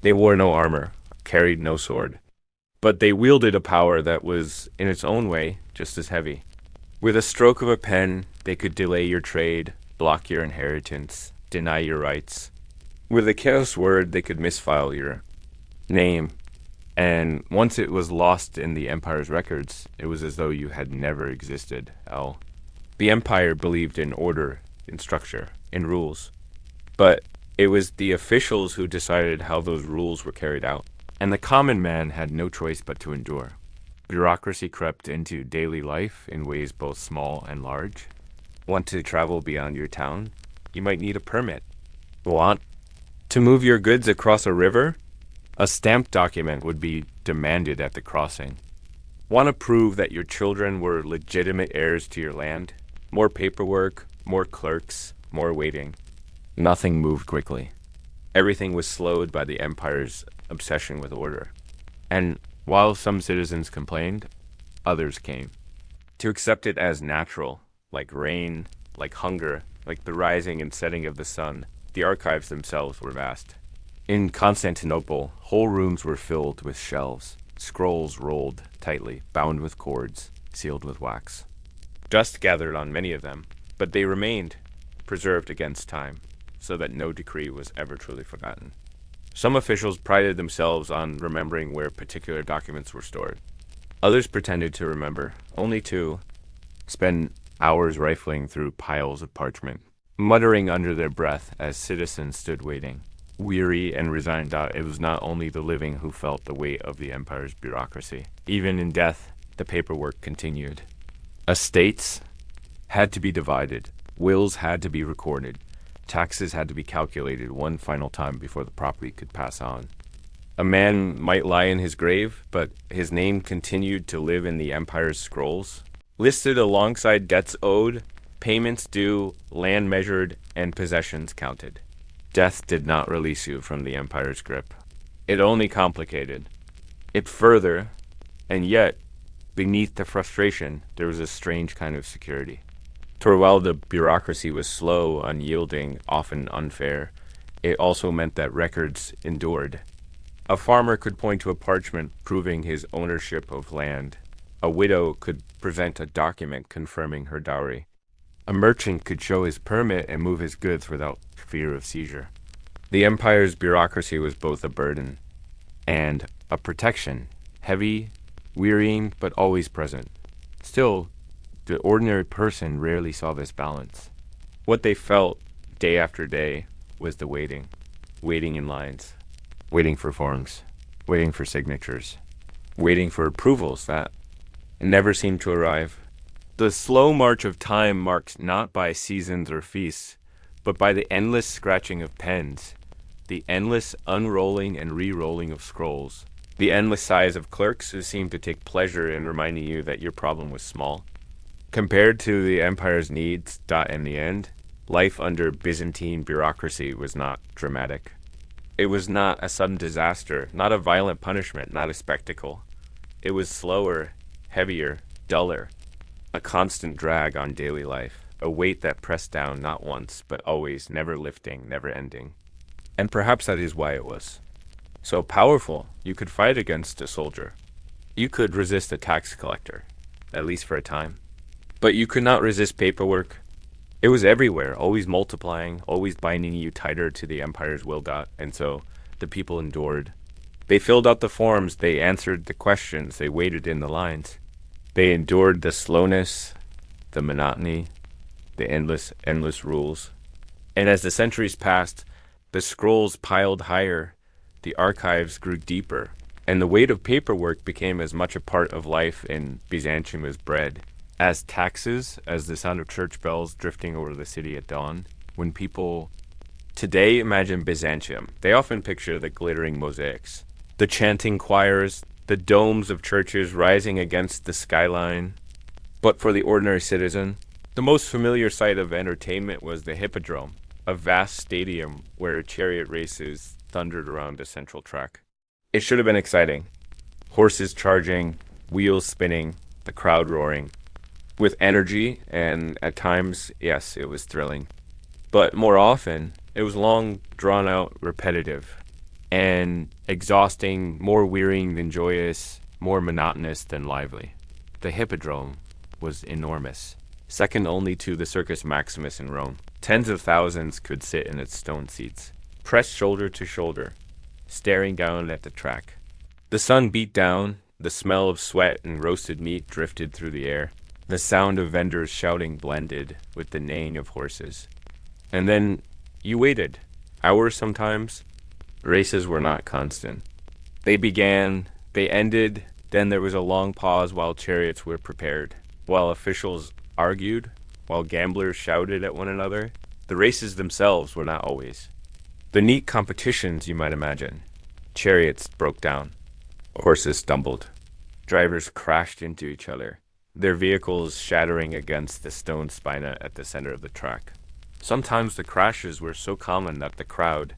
They wore no armor, carried no sword, but they wielded a power that was, in its own way, just as heavy. With a stroke of a pen, they could delay your trade, block your inheritance, deny your rights. With a careless word, they could misfile your name, and once it was lost in the empire's records, it was as though you had never existed. The empire believed in order, in structure, in rules. But it was the officials who decided how those rules were carried out, and the common man had no choice but to endure. Bureaucracy crept into daily life in ways both small and large. Want to travel beyond your town? You might need a permit. Want to move your goods across a river? A stamped document would be demanded at the crossing. Want to prove that your children were legitimate heirs to your land? More paperwork, more clerks, more waiting. Nothing moved quickly. Everything was slowed by the empire's obsession with order. And while some citizens complained, others came to accept it as natural, like rain, like hunger, like the rising and setting of the sun. The archives themselves were vast. In Constantinople, whole rooms were filled with shelves, scrolls rolled tightly, bound with cords, sealed with wax. Dust gathered on many of them, but they remained preserved against time, so that no decree was ever truly forgotten. Some officials prided themselves on remembering where particular documents were stored. Others pretended to remember, only to spend hours rifling through piles of parchment, muttering under their breath as citizens stood waiting, weary and resigned that it was not only the living who felt the weight of the empire's bureaucracy. Even in death, the paperwork continued. Estates had to be divided, wills had to be recorded, taxes had to be calculated one final time before the property could pass on. A man might lie in his grave, but his name continued to live in the empire's scrolls, listed alongside debts owed, payments due, land measured, and possessions counted. Death did not release you from the empire's grip. It only complicated it further, and yet, beneath the frustration, there was a strange kind of security. For while the bureaucracy was slow, unyielding, often unfair, it also meant that records endured. A farmer could point to a parchment proving his ownership of land. A widow could present a document confirming her dowry. A merchant could show his permit and move his goods without fear of seizure. The empire's bureaucracy was both a burden and a protection, heavy, wearying, but always present. Still, the ordinary person rarely saw this balance. What they felt day after day was the waiting in lines, waiting for forms, waiting for signatures, waiting for approvals that never seemed to arrive. The slow march of time marked not by seasons or feasts, but by the endless scratching of pens, the endless unrolling and re-rolling of scrolls, the endless sighs of clerks who seemed to take pleasure in reminding you that your problem was small. Compared to the empire's needs, in the end, life under Byzantine bureaucracy was not dramatic. It was not a sudden disaster, not a violent punishment, not a spectacle. It was slower, heavier, duller, a constant drag on daily life, a weight that pressed down not once, but always, never lifting, never ending. And perhaps that is why it was so powerful. You could fight against a soldier. You could resist a tax collector, at least for a time. But you could not resist paperwork. It was everywhere, always multiplying, always binding you tighter to the empire's will. And so the people endured. They filled out the forms, they answered the questions, they waited in the lines. They endured the slowness, the monotony, the endless rules. And as the centuries passed, the scrolls piled higher, the archives grew deeper, and the weight of paperwork became as much a part of life in Byzantium as bread. As taxes, as the sound of church bells drifting over the city at dawn. When people today imagine Byzantium, they often picture the glittering mosaics, the chanting choirs, the domes of churches rising against the skyline. But for the ordinary citizen, the most familiar sight of entertainment was the hippodrome, a vast stadium where chariot races thundered around a central track. It should have been exciting. Horses charging, wheels spinning, the crowd roaring. With energy, and at times, yes, it was thrilling. But more often, it was long, drawn-out, repetitive, and exhausting, more wearying than joyous, more monotonous than lively. The hippodrome was enormous, second only to the Circus Maximus in Rome. Tens of thousands could sit in its stone seats, pressed shoulder to shoulder, staring down at the track. The sun beat down, the smell of sweat and roasted meat drifted through the air. The sound of vendors shouting blended with the neighing of horses. And then you waited. Hours sometimes. Races were not constant. They began, they ended, then there was a long pause while chariots were prepared, while officials argued, while gamblers shouted at one another. The races themselves were not always. The neat competitions, you might imagine. Chariots broke down. Horses stumbled. Drivers crashed into each other, their vehicles shattering against the stone spina at the center of the track. Sometimes the crashes were so common that the crowd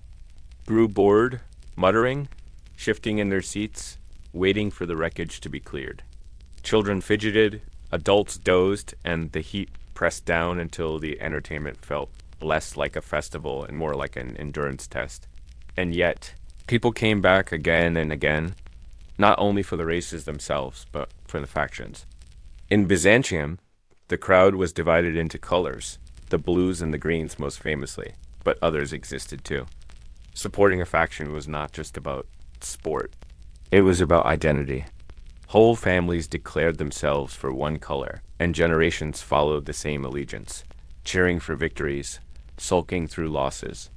grew bored, muttering, shifting in their seats, waiting for the wreckage to be cleared. Children fidgeted, adults dozed, and the heat pressed down until the entertainment felt less like a festival and more like an endurance test. And yet, People came back again and again, not only for the races themselves, but for the factions. In Byzantium, the crowd was divided into colors, the blues and the greens most famously, but others existed too. Supporting a faction was not just about sport, it was about identity. Whole families declared themselves for one color, and generations followed the same allegiance, cheering for victories, sulking through losses.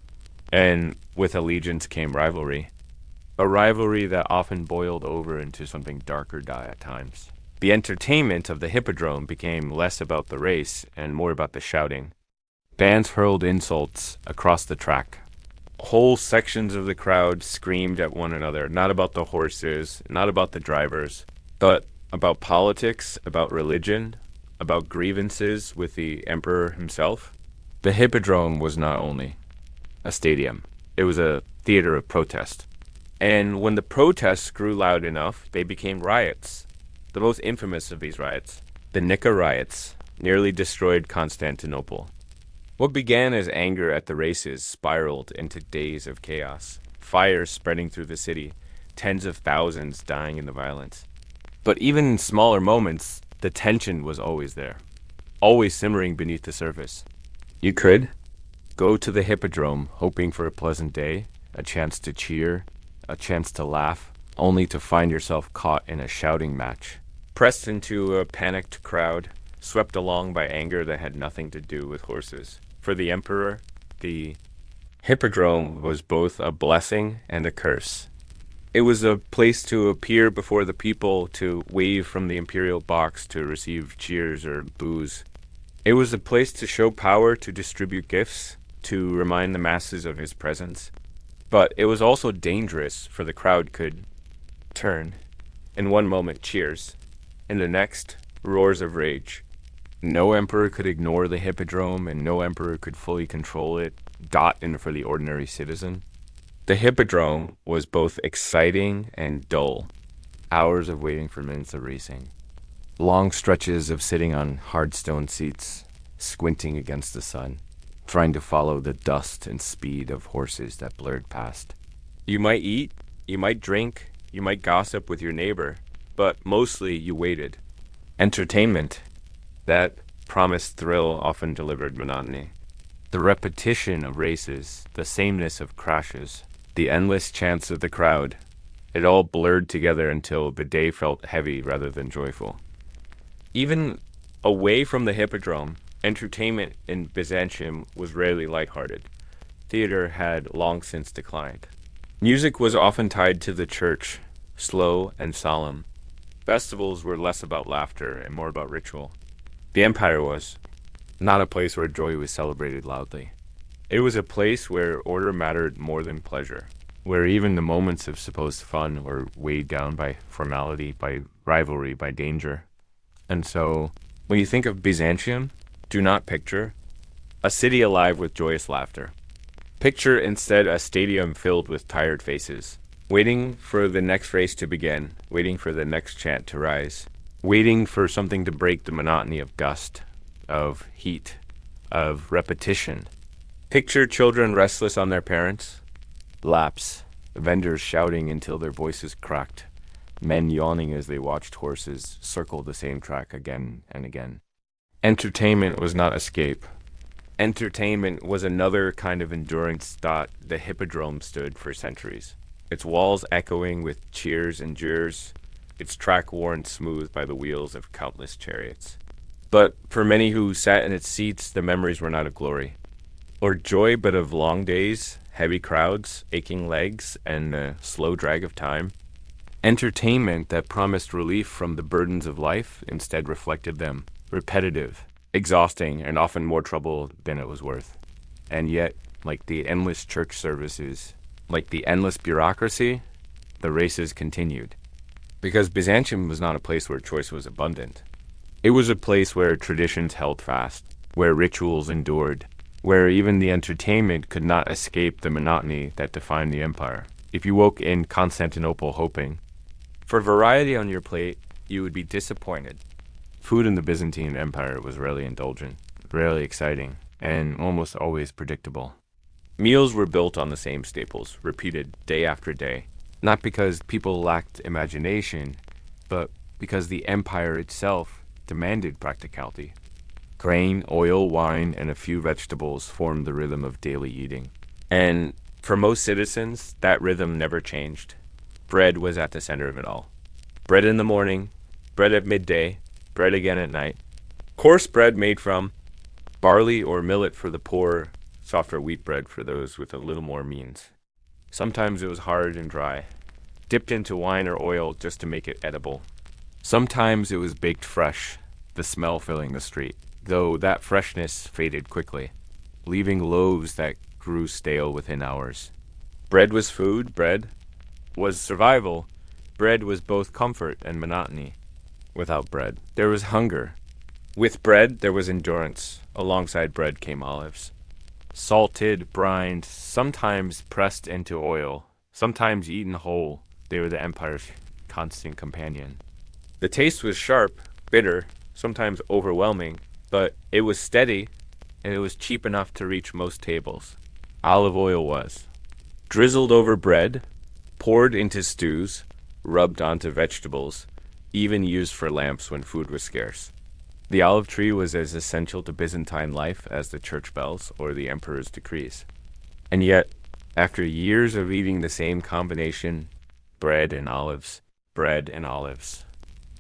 And with allegiance came rivalry, a rivalry that often boiled over into something darker at times. The entertainment of the hippodrome became less about the race and more about the shouting. Bands hurled insults across the track. Whole sections of the crowd screamed at one another, not about the horses, not about the drivers, but about politics, about religion, about grievances with the emperor himself. The hippodrome was not only a stadium, it was a theater of protest. And when the protests grew loud enough, they became riots. The most infamous of these riots, the Nika riots, nearly destroyed Constantinople. What began as anger at the races spiraled into days of chaos, fires spreading through the city, tens of thousands dying in the violence. But even in smaller moments, the tension was always there, always simmering beneath the surface. You could go to the hippodrome hoping for a pleasant day, a chance to cheer, a chance to laugh, only to find yourself caught in a shouting match, pressed into a panicked crowd, swept along by anger that had nothing to do with horses. For the emperor, the hippodrome was both a blessing and a curse. It was a place to appear before the people, to wave from the imperial box, to receive cheers or boos. It was a place to show power, to distribute gifts, to remind the masses of his presence. But it was also dangerous, for the crowd could turn. In one moment, cheers. In the next, roars of rage. No emperor could ignore the hippodrome, and no emperor could fully control it, in for the ordinary citizen. The hippodrome was both exciting and dull. Hours of waiting for minutes of racing. Long stretches of sitting on hard stone seats, squinting against the sun, trying to follow the dust and speed of horses that blurred past. You might eat, you might drink, you might gossip with your neighbor, but mostly you waited. Entertainment, that promised thrill, often delivered monotony. The repetition of races, the sameness of crashes, the endless chants of the crowd, it all blurred together until the day felt heavy rather than joyful. Even away from the hippodrome, entertainment in Byzantium was rarely lighthearted. Theater had long since declined. Music was often tied to the church, slow and solemn. Festivals were less about laughter and more about ritual. The empire was not a place where joy was celebrated loudly. It was a place where order mattered more than pleasure, where even the moments of supposed fun were weighed down by formality, by rivalry, by danger. And so, when you think of Byzantium, do not picture a city alive with joyous laughter. Picture instead a stadium filled with tired faces, waiting for the next race to begin, waiting for the next chant to rise, waiting for something to break the monotony of dust, of heat, of repetition. Picture children restless on their parents, laps, vendors shouting until their voices cracked, men yawning as they watched horses circle the same track again and again. Entertainment was not escape. Entertainment was another kind of endurance that the hippodrome stood for centuries. Its walls echoing with cheers and jeers, its track worn smooth by the wheels of countless chariots. But for many who sat in its seats, the memories were not of glory or joy, but of long days, heavy crowds, aching legs, and the slow drag of time. Entertainment that promised relief from the burdens of life instead reflected them, repetitive, exhausting, and often more trouble than it was worth. And yet, like the endless church services, like the endless bureaucracy, the races continued. Because Byzantium was not a place where choice was abundant. It was a place where traditions held fast, where rituals endured, where even the entertainment could not escape the monotony that defined the empire. If you woke in Constantinople hoping for variety on your plate, you would be disappointed. Food in the Byzantine Empire was rarely indulgent, rarely exciting, and almost always predictable. Meals were built on the same staples, repeated day after day, not because people lacked imagination, but because the empire itself demanded practicality. Grain, oil, wine, and a few vegetables formed the rhythm of daily eating. And for most citizens, that rhythm never changed. Bread was at the center of it all. Bread in the morning, bread at midday, bread again at night. Coarse bread made from barley or millet for the poor, softer wheat bread for those with a little more means. Sometimes it was hard and dry, dipped into wine or oil just to make it edible. Sometimes it was baked fresh, the smell filling the street, though that freshness faded quickly, leaving loaves that grew stale within hours. Bread was food, bread was survival, bread was both comfort and monotony. Without bread, there was hunger. With bread, there was endurance. Alongside bread came olives. Salted, brined, sometimes pressed into oil, sometimes eaten whole, they were the empire's constant companion. The taste was sharp, bitter, sometimes overwhelming, but it was steady, and it was cheap enough to reach most tables. Olive oil was. Drizzled over bread, poured into stews, rubbed onto vegetables, even used for lamps when food was scarce. The olive tree was as essential to Byzantine life as the church bells or the emperor's decrees. And yet, after years of eating the same combination, bread and olives,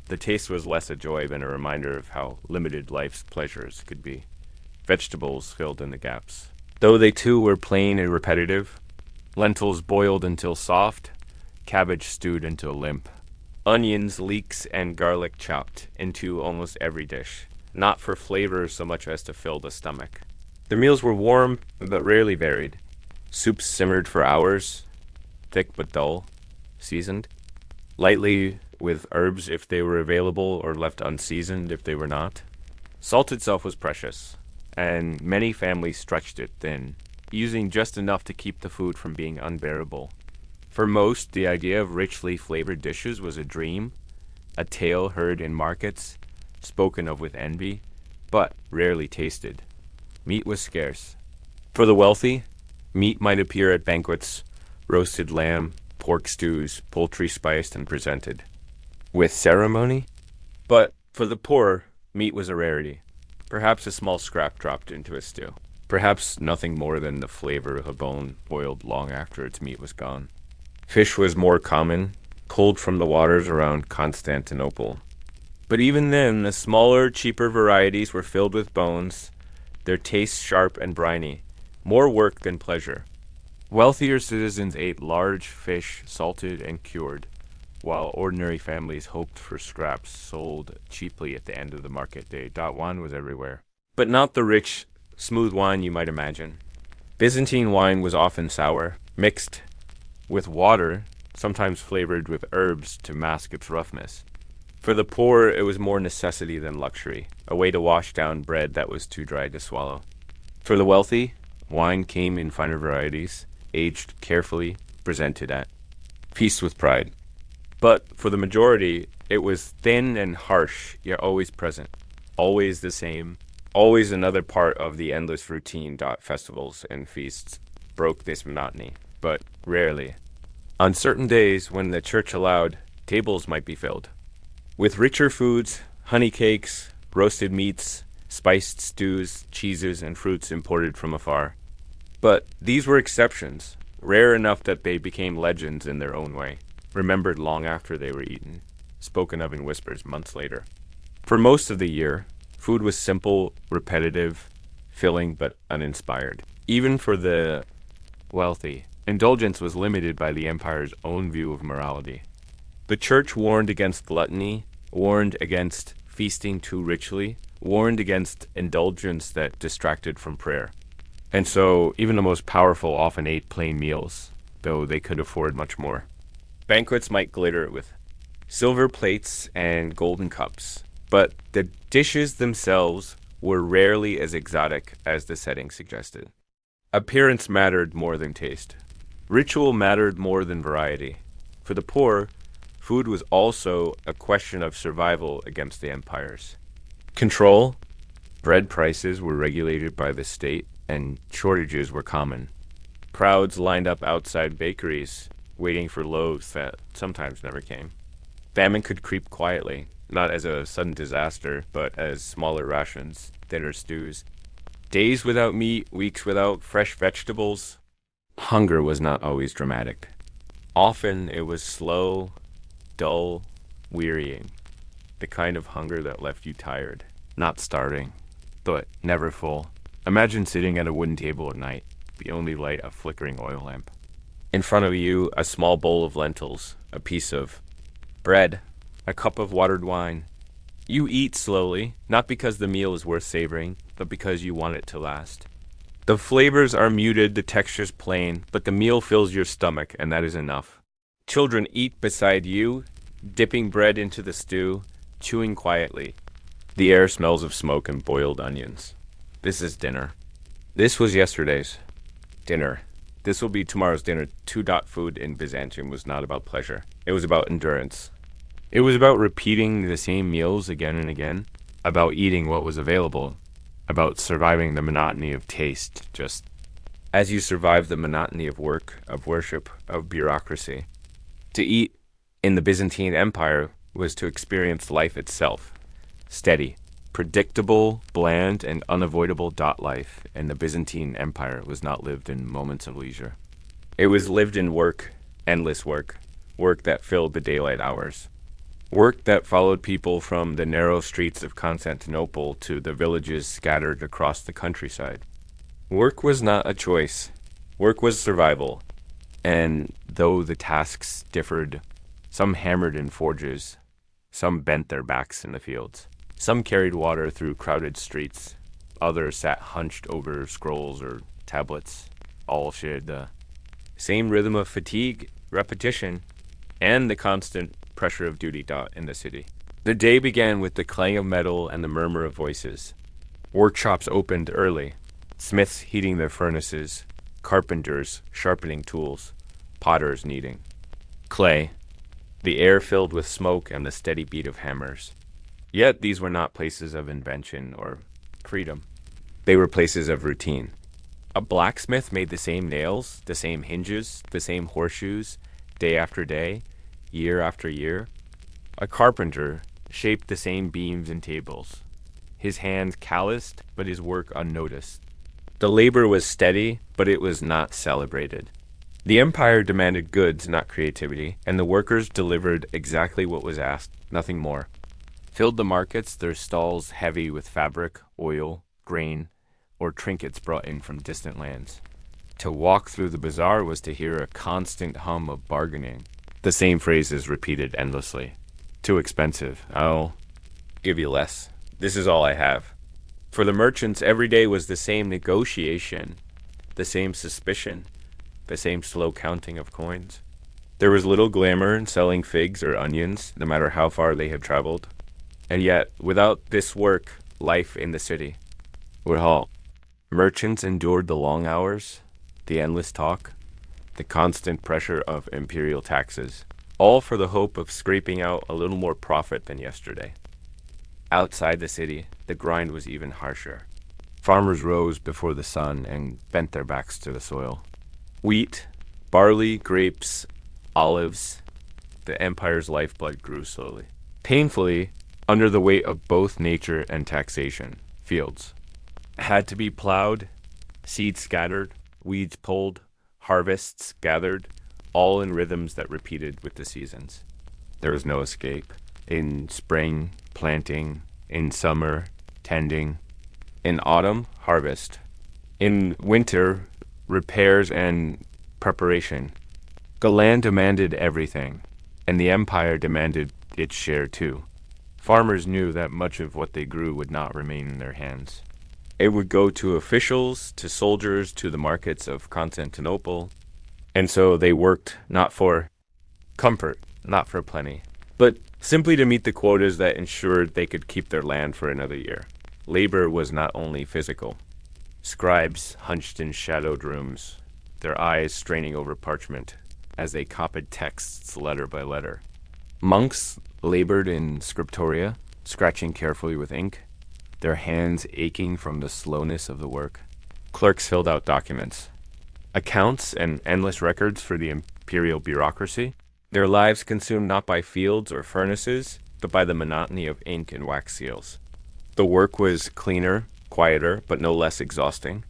the taste was less a joy than a reminder of how limited life's pleasures could be. Vegetables filled in the gaps. Though they too were plain and repetitive, lentils boiled until soft, cabbage stewed until limp, onions, leeks, and garlic chopped into almost every dish, not for flavor so much as to fill the stomach. The meals were warm, but rarely varied. Soups simmered for hours, thick but dull, seasoned, lightly with herbs if they were available or left unseasoned if they were not. Salt itself was precious, and many families stretched it thin, using just enough to keep the food from being unbearable. For most, the idea of richly flavored dishes was a dream, a tale heard in markets, spoken of with envy, but rarely tasted. Meat was scarce. For the wealthy, meat might appear at banquets, roasted lamb, pork stews, poultry spiced and presented. With ceremony? But for the poor, meat was a rarity. Perhaps a small scrap dropped into a stew. Perhaps nothing more than the flavor of a bone boiled long after its meat was gone. Fish was more common, culled from the waters around Constantinople. But even then, the smaller, cheaper varieties were filled with bones, their tastes sharp and briny, more work than pleasure. Wealthier citizens ate large fish, salted and cured, while ordinary families hoped for scraps sold cheaply at the end of the market day. Wine was everywhere. But not the rich, smooth wine you might imagine. Byzantine wine was often sour, mixed with water, sometimes flavored with herbs to mask its roughness. For the poor, it was more necessity than luxury, a way to wash down bread that was too dry to swallow. For the wealthy, wine came in finer varieties, aged carefully, presented at feasts with pride. But for the majority, it was thin and harsh, yet always present, always the same, always another part of the endless routine. Festivals and feasts broke this monotony, but rarely. On certain days when the church allowed, tables might be filled with richer foods, honey cakes, roasted meats, spiced stews, cheeses, and fruits imported from afar. But these were exceptions, rare enough that they became legends in their own way, remembered long after they were eaten, spoken of in whispers months later. For most of the year, food was simple, repetitive, filling, but uninspired. Even for the wealthy, indulgence was limited by the empire's own view of morality. The church warned against gluttony, warned against feasting too richly, warned against indulgence that distracted from prayer. And so even the most powerful often ate plain meals, though they could afford much more. Banquets might glitter with silver plates and golden cups, but the dishes themselves were rarely as exotic as the setting suggested. Appearance mattered more than taste. Ritual mattered more than variety. For the poor, food was also a question of survival against the empires. Control. Bread prices were regulated by the state, and shortages were common. Crowds lined up outside bakeries, waiting for loaves that sometimes never came. Famine could creep quietly, not as a sudden disaster, but as smaller rations, thinner stews. Days without meat, weeks without fresh vegetables. Hunger was not always dramatic. Often it was slow, dull, wearying. The kind of hunger that left you tired, not starving, but never full. Imagine sitting at a wooden table at night, the only light a flickering oil lamp. In front of you, a small bowl of lentils, a piece of bread, a cup of watered wine. You eat slowly, not because the meal is worth savoring, but because you want it to last. The flavors are muted, the texture's plain, but the meal fills your stomach, and that is enough. Children eat beside you, dipping bread into the stew, chewing quietly. The air smells of smoke and boiled onions. This is dinner. This was yesterday's dinner. This will be tomorrow's dinner. Food in Byzantine was not about pleasure. It was about endurance. It was about repeating the same meals again and again, about eating what was available, about surviving the monotony of taste, just as you survive the monotony of work, of worship, of bureaucracy. To eat in the Byzantine Empire was to experience life itself, steady, predictable, bland, and unavoidable life, and the Byzantine Empire was not lived in moments of leisure. It was lived in work, endless work, work that filled the daylight hours. Work that followed people from the narrow streets of Constantinople to the villages scattered across the countryside. Work was not a choice. Work was survival. And though the tasks differed, some hammered in forges, some bent their backs in the fields. Some carried water through crowded streets. Others sat hunched over scrolls or tablets. All shared the same rhythm of fatigue, repetition, and the constant pressure of duty in the city. The day began with the clang of metal and the murmur of voices. Workshops opened early, smiths heating their furnaces, carpenters sharpening tools, potters kneading. Clay, the air filled with smoke and the steady beat of hammers. Yet these were not places of invention or freedom. They were places of routine. A blacksmith made the same nails, the same hinges, the same horseshoes, day after day, year after year. A carpenter shaped the same beams and tables, his hands calloused, but his work unnoticed. The labor was steady, but it was not celebrated. The empire demanded goods, not creativity, and the workers delivered exactly what was asked, nothing more. Filled the markets, their stalls heavy with fabric, oil, grain, or trinkets brought in from distant lands. To walk through the bazaar was to hear a constant hum of bargaining. The same phrases repeated endlessly. Too expensive. I'll give you less. This is all I have. For the merchants, every day was the same negotiation, the same suspicion, the same slow counting of coins. There was little glamour in selling figs or onions, no matter how far they had traveled. And yet, without this work, life in the city would halt. Merchants endured the long hours, the endless talk, the constant pressure of imperial taxes, all for the hope of scraping out a little more profit than yesterday. Outside the city, the grind was even harsher. Farmers rose before the sun and bent their backs to the soil. Wheat, barley, grapes, olives, the empire's lifeblood grew slowly. Painfully, under the weight of both nature and taxation, fields had to be plowed, seeds scattered, weeds pulled, harvests gathered, all in rhythms that repeated with the seasons. There was no escape. In spring, planting. In summer, tending. In autumn, harvest. In winter, repairs and preparation. The land demanded everything, and the empire demanded its share too. Farmers knew that much of what they grew would not remain in their hands. It would go to officials, to soldiers, to the markets of Constantinople. And so they worked not for comfort, not for plenty, but simply to meet the quotas that ensured they could keep their land for another year. Labor was not only physical. Scribes hunched in shadowed rooms, their eyes straining over parchment as they copied texts letter by letter. Monks labored in scriptoria, scratching carefully with ink, their hands aching from the slowness of the work. Clerks filled out documents. accounts and endless records for the imperial bureaucracy. Their lives consumed not by fields or furnaces, but by the monotony of ink and wax seals. The work was cleaner, quieter, but no less exhausting.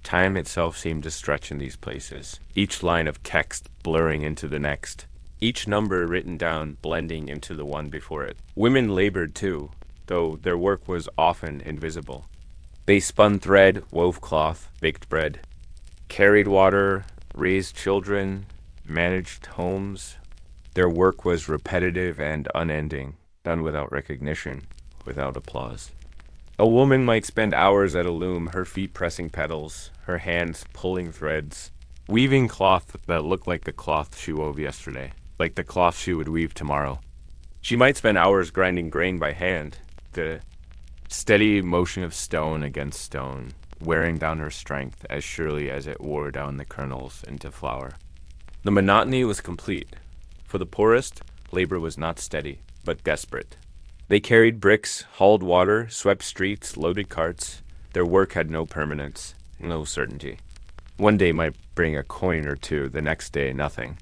Time itself seemed to stretch in these places, each line of text blurring into the next, each number written down blending into the one before it. Women labored too, though their work was often invisible. They spun thread, wove cloth, baked bread, carried water, raised children, managed homes. Their work was repetitive and unending, done without recognition, without applause. A woman might spend hours at a loom, her feet pressing petals, her hands pulling threads, weaving cloth that looked like the cloth she wove yesterday, like the cloth she would weave tomorrow. She might spend hours grinding grain by hand, the steady motion of stone against stone, wearing down her strength as surely as it wore down the kernels into flour. The monotony was complete. For the poorest, labor was not steady, but desperate. They carried bricks, hauled water, swept streets, loaded carts. Their work had no permanence, no certainty. One day might bring a coin or two, the next day nothing.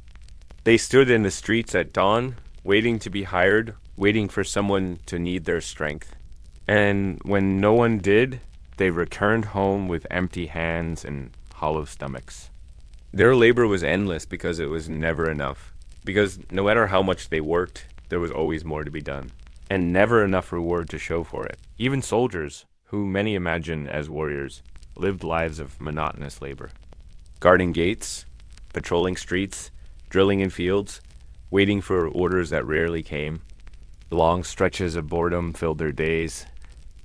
They stood in the streets at dawn, waiting to be hired, waiting for someone to need their strength. And when no one did, they returned home with empty hands and hollow stomachs. Their labor was endless because it was never enough. Because no matter how much they worked, there was always more to be done. And never enough reward to show for it. Even soldiers, who many imagine as warriors, lived lives of monotonous labor. Guarding gates, patrolling streets, drilling in fields, waiting for orders that rarely came. Long stretches of boredom filled their days,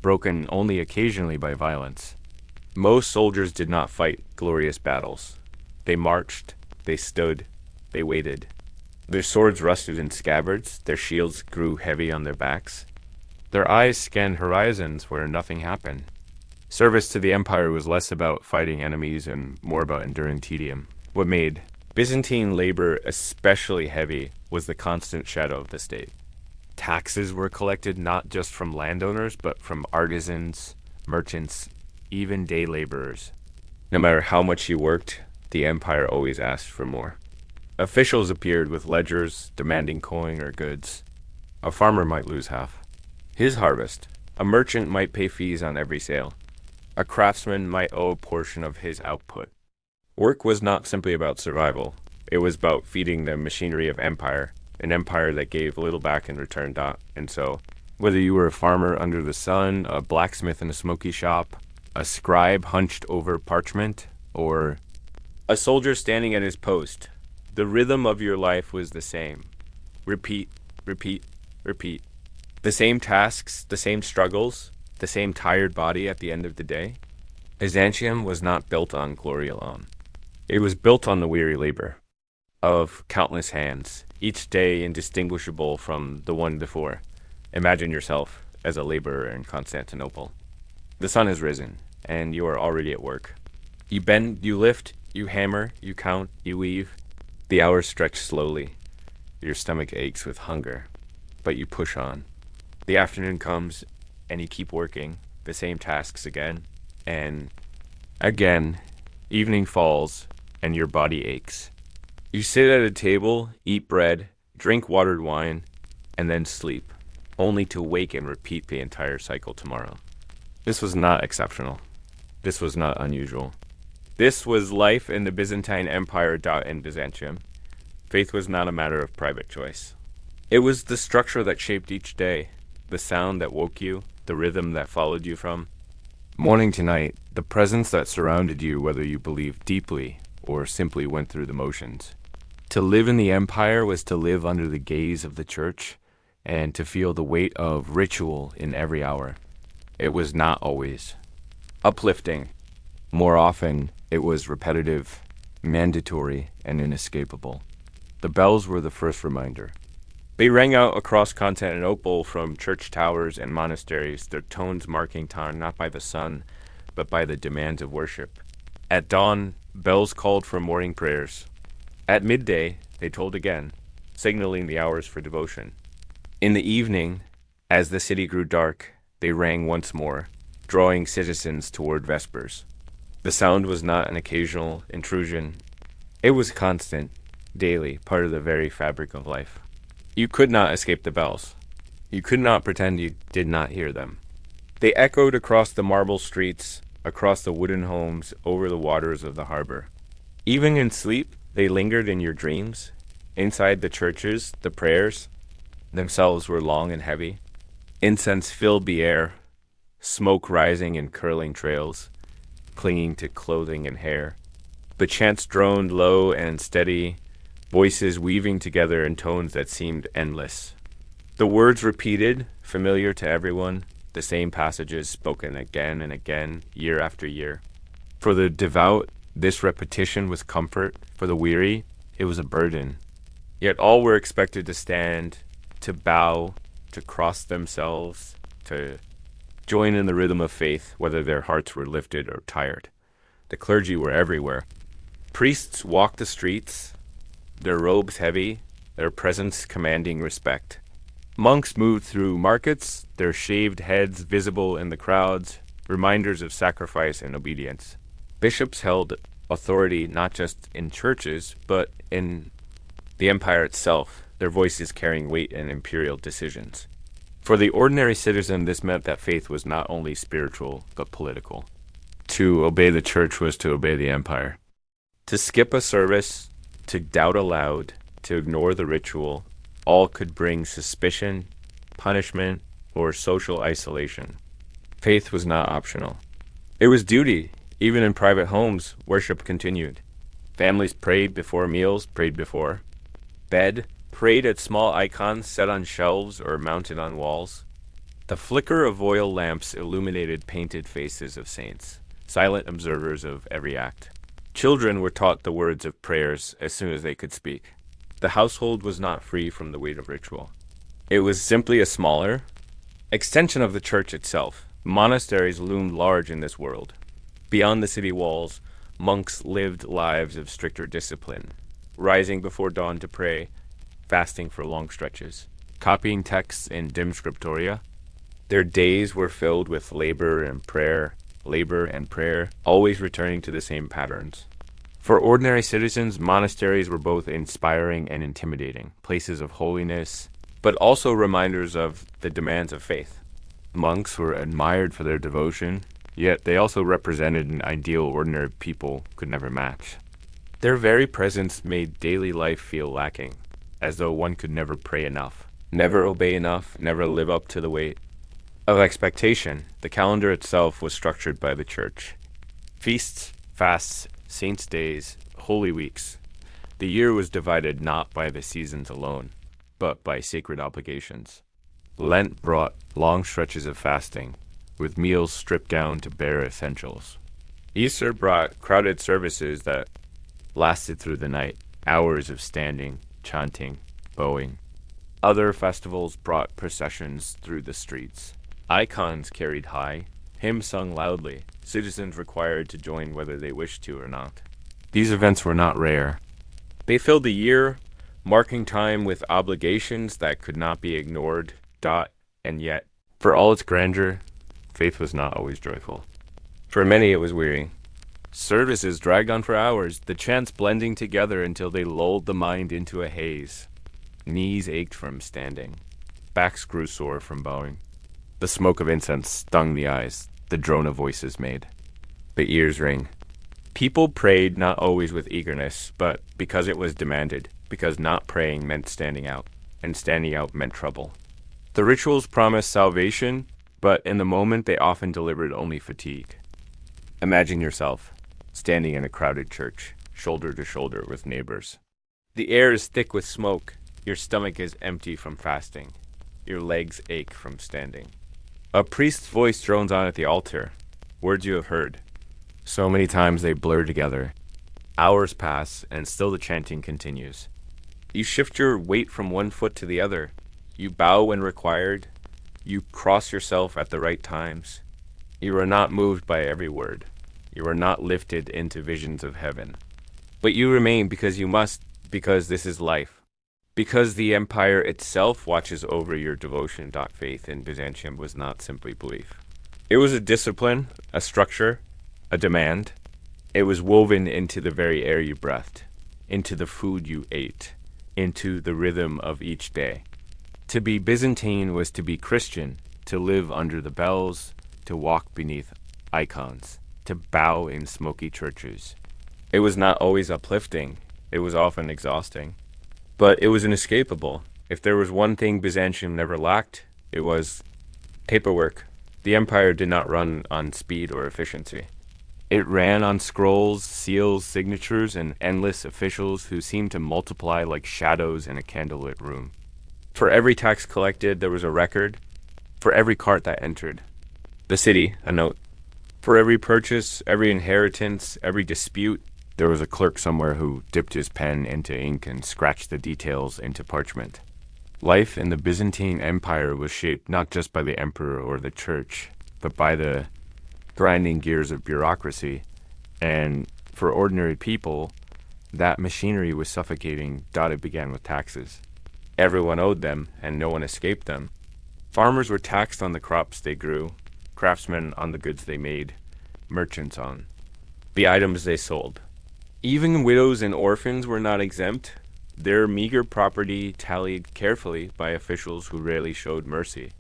broken only occasionally by violence. Most soldiers did not fight glorious battles. They marched, they stood, they waited. Their swords rusted in scabbards, their shields grew heavy on their backs. Their eyes scanned horizons where nothing happened. Service to the empire was less about fighting enemies and more about enduring tedium. What made Byzantine labor especially heavy was the constant shadow of the state. Taxes were collected not just from landowners, but from artisans, merchants, even day laborers. No matter how much you worked, the empire always asked for more. Officials appeared with ledgers demanding coin or goods. A farmer might lose half his harvest. A merchant might pay fees on every sale. A craftsman might owe a portion of his output. Work was not simply about survival. It was about feeding the machinery of empire, an empire that gave little back in return. And so, whether you were a farmer under the sun, a blacksmith in a smoky shop, a scribe hunched over parchment, or a soldier standing at his post, the rhythm of your life was the same. Repeat, repeat, repeat. The same tasks, the same struggles, the same tired body at the end of the day. Byzantium was not built on glory alone. It was built on the weary labor of countless hands, each day indistinguishable from the one before. Imagine yourself as a laborer in Constantinople. The sun has risen, and you are already at work. You bend, you lift, you hammer, you count, you weave. The hours stretch slowly. Your stomach aches with hunger, but you push on. The afternoon comes, and you keep working, the same tasks again, and again. Evening falls, and your body aches. You sit at a table, eat bread, drink watered wine, and then sleep, only to wake and repeat the entire cycle tomorrow. This was not exceptional. This was not unusual. This was life in the Byzantine Empire. In Byzantium. Faith was not a matter of private choice. It was the structure that shaped each day, the sound that woke you, the rhythm that followed you from morning to night, the presence that surrounded you whether you believed deeply or simply went through the motions. To live in the empire was to live under the gaze of the church and to feel the weight of ritual in every hour. It was not always uplifting. More often, it was repetitive, mandatory, and inescapable. The bells were the first reminder. They rang out across Constantinople from church towers and monasteries, their tones marking time not by the sun, but by the demands of worship. At dawn, bells called for morning prayers. At midday, they tolled again, signaling the hours for devotion. In the evening, as the city grew dark, they rang once more, drawing citizens toward vespers. The sound was not an occasional intrusion. It was constant, daily, part of the very fabric of life. You could not escape the bells. You could not pretend you did not hear them. They echoed across the marble streets, across the wooden homes, over the waters of the harbor. Even in sleep, they lingered in your dreams. Inside the churches, the prayers themselves were long and heavy. Incense filled the air, smoke rising in curling trails, clinging to clothing and hair. The chants droned low and steady, voices weaving together in tones that seemed endless. The words repeated, familiar to everyone, the same passages spoken again and again, year after year. For the devout, this repetition was comfort. For the weary, it was a burden. Yet all were expected to stand, to bow, to cross themselves, to join in the rhythm of faith, whether their hearts were lifted or tired. The clergy were everywhere. Priests walked the streets, their robes heavy, their presence commanding respect. Monks moved through markets, their shaved heads visible in the crowds, reminders of sacrifice and obedience. Bishops held authority not just in churches, but in the empire itself, their voices carrying weight in imperial decisions. For the ordinary citizen, this meant that faith was not only spiritual, but political. To obey the church was to obey the empire. To skip a service, to doubt aloud, to ignore the ritual, all could bring suspicion, punishment, or social isolation. Faith was not optional. It was duty. Even in private homes, worship continued. Families prayed before meals, prayed before bed, prayed at small icons set on shelves or mounted on walls. The flicker of oil lamps illuminated painted faces of saints, silent observers of every act. Children were taught the words of prayers as soon as they could speak. The household was not free from the weight of ritual. It was simply a smaller extension of the church itself. Monasteries loomed large in this world. Beyond the city walls, monks lived lives of stricter discipline, rising before dawn to pray, fasting for long stretches, copying texts in dim scriptoria. Their days were filled with labor and prayer, always returning to the same patterns. For ordinary citizens, monasteries were both inspiring and intimidating, places of holiness, but also reminders of the demands of faith. Monks were admired for their devotion, yet they also represented an ideal ordinary people could never match. Their very presence made daily life feel lacking, as though one could never pray enough, never obey enough, never live up to the weight of expectation. The calendar itself was structured by the church. Feasts, fasts, saints' days, holy weeks. The year was divided not by the seasons alone, but by sacred obligations. Lent brought long stretches of fasting, with meals stripped down to bare essentials. Easter brought crowded services that lasted through the night, hours of standing, chanting, bowing. Other festivals brought processions through the streets. Icons carried high, hymns sung loudly, citizens required to join whether they wished to or not. These events were not rare. They filled the year, marking time with obligations that could not be ignored, and yet, for all its grandeur, faith was not always joyful. For many it was wearying. Services dragged on for hours, the chants blending together until they lulled the mind into a haze. Knees ached from standing. Backs grew sore from bowing. The smoke of incense stung the eyes, the drone of voices made. The ears ring. People prayed not always with eagerness, but because it was demanded, because not praying meant standing out, and standing out meant trouble. The rituals promised salvation, but in the moment they often delivered only fatigue. Imagine yourself standing in a crowded church, shoulder to shoulder with neighbors. The air is thick with smoke. Your stomach is empty from fasting. Your legs ache from standing. A priest's voice drones on at the altar. Words you have heard. So many times they blur together. Hours pass, and still the chanting continues. You shift your weight from one foot to the other. You bow when required. You cross yourself at the right times. You are not moved by every word. You are not lifted into visions of heaven. But you remain because you must, because this is life. Because the empire itself watches over your devotion. Faith in Byzantium was not simply belief. It was a discipline, a structure, a demand. It was woven into the very air you breathed, into the food you ate, into the rhythm of each day. To be Byzantine was to be Christian, to live under the bells, to walk beneath icons, to bow in smoky churches. It was not always uplifting, it was often exhausting. But it was inescapable. If there was one thing Byzantium never lacked, it was paperwork. The empire did not run on speed or efficiency. It ran on scrolls, seals, signatures, and endless officials who seemed to multiply like shadows in a candlelit room. For every tax collected, there was a record. For every cart that entered the city, a note. For every purchase, every inheritance, every dispute, there was a clerk somewhere who dipped his pen into ink and scratched the details into parchment. Life in the Byzantine Empire was shaped not just by the emperor or the church, but by the grinding gears of bureaucracy. And for ordinary people, that machinery was suffocating. It began with taxes. Everyone owed them, and no one escaped them. Farmers were taxed on the crops they grew, craftsmen on the goods they made, merchants on the items they sold. Even widows and orphans were not exempt, their meager property tallied carefully by officials who rarely showed mercy.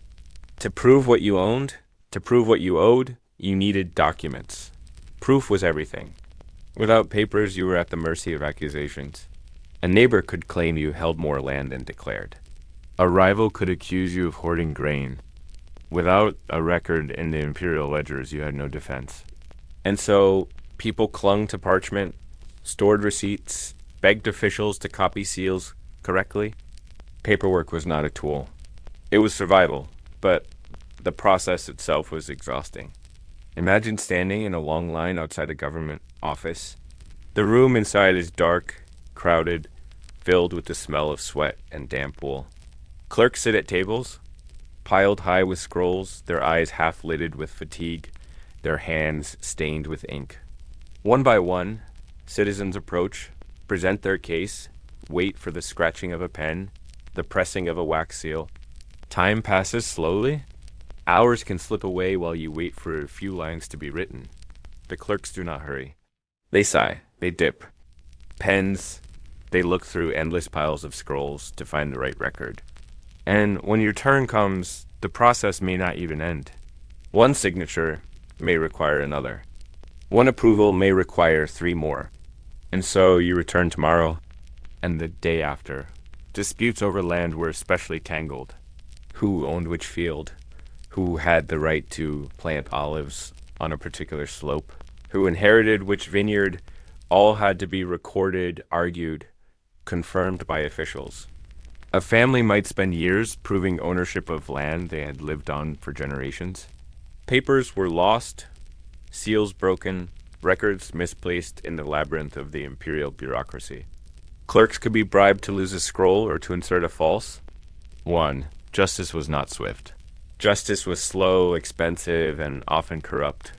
To prove what you owned, to prove what you owed, you needed documents. Proof was everything. Without papers, you were at the mercy of accusations. A neighbor could claim you held more land than declared. A rival could accuse you of hoarding grain. Without a record in the imperial ledgers, you had no defense. And so people clung to parchment, stored receipts, begged officials to copy seals correctly. Paperwork was not a tool. It was survival, but the process itself was exhausting. Imagine standing in a long line outside a government office. The room inside is dark, crowded, filled with the smell of sweat and damp wool. Clerks sit at tables, piled high with scrolls, their eyes half-lidded with fatigue, their hands stained with ink. One by one, citizens approach, present their case, wait for the scratching of a pen, the pressing of a wax seal. Time passes slowly. Hours can slip away while you wait for a few lines to be written. The clerks do not hurry. They sigh, they dip. Pens, they look through endless piles of scrolls to find the right record. And when your turn comes, the process may not even end. One signature may require another. One approval may require 3 more. And so you return tomorrow, and the day after. Disputes over land were especially tangled. Who owned which field? Who had the right to plant olives on a particular slope? Who inherited which vineyard? All had to be recorded, argued, confirmed by officials. A family might spend years proving ownership of land they had lived on for generations. Papers were lost, seals broken, records misplaced in the labyrinth of the imperial bureaucracy. Clerks could be bribed to lose a scroll or to insert a false. 1. Justice was not swift. Justice was slow, expensive, and often corrupt.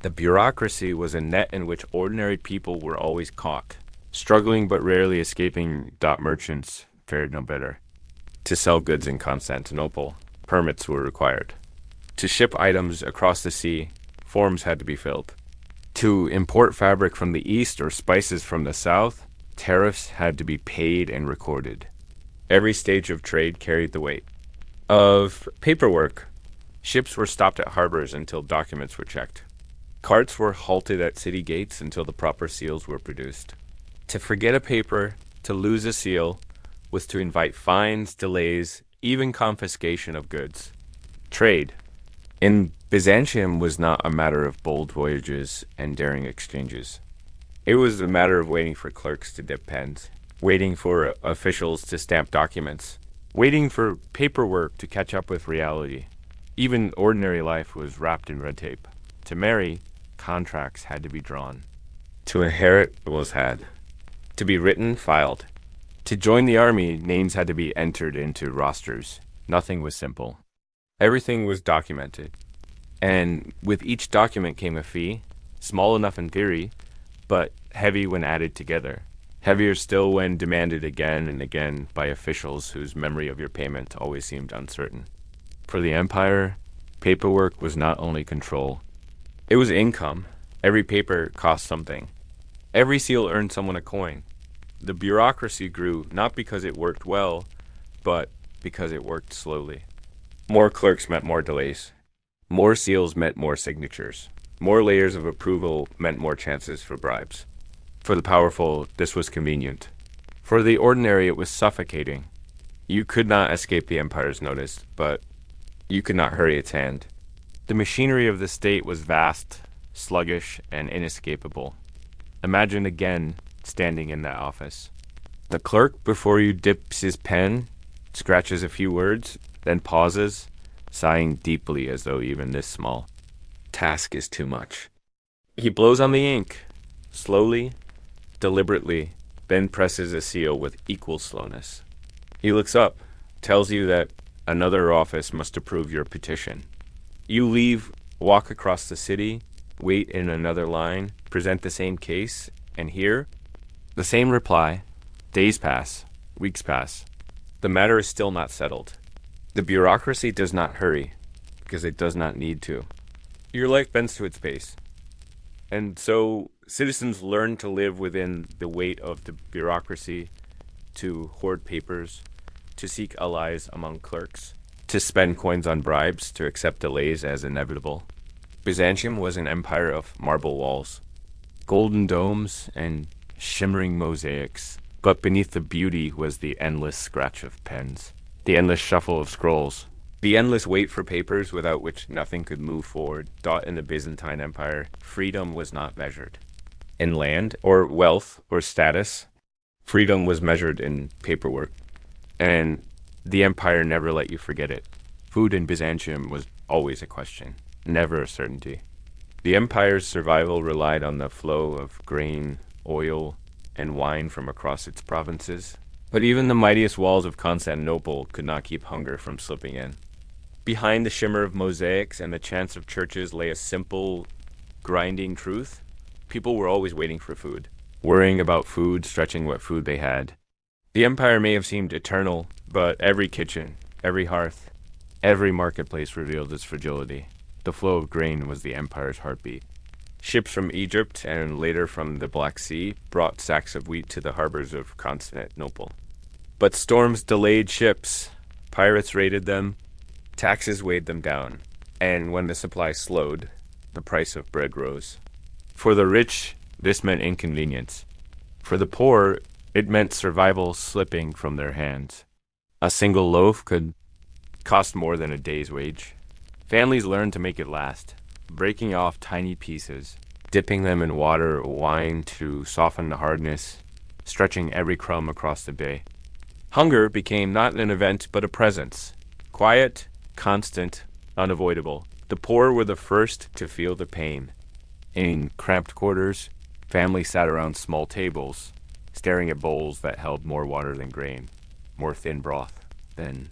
The bureaucracy was a net in which ordinary people were always caught. Struggling but rarely escaping merchants fared no better. To sell goods in Constantinople, permits were required. To ship items across the sea, forms had to be filled. To import fabric from the east or spices from the south, tariffs had to be paid and recorded. Every stage of trade carried the weight. Of paperwork, ships were stopped at harbors until documents were checked. Carts were halted at city gates until the proper seals were produced. To forget a paper, to lose a seal, was to invite fines, delays, even confiscation of goods. Trade in Byzantium was not a matter of bold voyages and daring exchanges. It was a matter of waiting for clerks to dip pens, waiting for officials to stamp documents, waiting for paperwork to catch up with reality. Even ordinary life was wrapped in red tape. To marry, contracts had to be drawn. To inherit was had. To be written, filed. To join the army, names had to be entered into rosters. Nothing was simple. Everything was documented. And with each document came a fee, small enough in theory, but heavy when added together. Heavier still when demanded again and again by officials whose memory of your payment always seemed uncertain. For the empire, paperwork was not only control. It was income. Every paper cost something. Every seal earned someone a coin. The bureaucracy grew not because it worked well, but because it worked slowly. More clerks meant more delays. More seals meant more signatures. More layers of approval meant more chances for bribes. For the powerful, this was convenient. For the ordinary, it was suffocating. You could not escape the empire's notice, but you could not hurry its hand. The machinery of the state was vast, sluggish, and inescapable. Imagine again standing in that office. The clerk before you dips his pen, scratches a few words, then pauses, sighing deeply as though even this small task is too much. He blows on the ink, slowly, deliberately, then presses a seal with equal slowness. He looks up, tells you that another office must approve your petition. You leave, walk across the city, wait in another line, present the same case, and hear the same reply. Days pass, weeks pass. The matter is still not settled. The bureaucracy does not hurry, because it does not need to. Your life bends to its pace. And so citizens learn to live within the weight of the bureaucracy, to hoard papers, to seek allies among clerks, to spend coins on bribes, to accept delays as inevitable. Byzantium was an empire of marble walls, golden domes, and shimmering mosaics, but beneath the beauty was the endless scratch of pens, the endless shuffle of scrolls, the endless wait for papers without which nothing could move forward. Thought in the Byzantine Empire, freedom was not measured in land or wealth or status. Freedom was measured in paperwork, and the empire never let you forget it. Food in Byzantium was always a question, never a certainty. The empire's survival relied on the flow of grain, oil, and wine from across its provinces. But even the mightiest walls of Constantinople could not keep hunger from slipping in. Behind the shimmer of mosaics and the chants of churches lay a simple, grinding truth. People were always waiting for food, worrying about food, stretching what food they had. The empire may have seemed eternal, but every kitchen, every hearth, every marketplace revealed its fragility. The flow of grain was the empire's heartbeat. Ships from Egypt and later from the Black Sea brought sacks of wheat to the harbors of Constantinople. But storms delayed ships, pirates raided them, taxes weighed them down, and when the supply slowed, the price of bread rose. For the rich, this meant inconvenience. For the poor, it meant survival slipping from their hands. A single loaf could cost more than a day's wage. Families learned to make it last, breaking off tiny pieces, dipping them in water or wine to soften the hardness, stretching every crumb across the day. Hunger became not an event but a presence, quiet, constant, unavoidable. The poor were the first to feel the pain. In cramped quarters, families sat around small tables, staring at bowls that held more water than grain, more thin broth than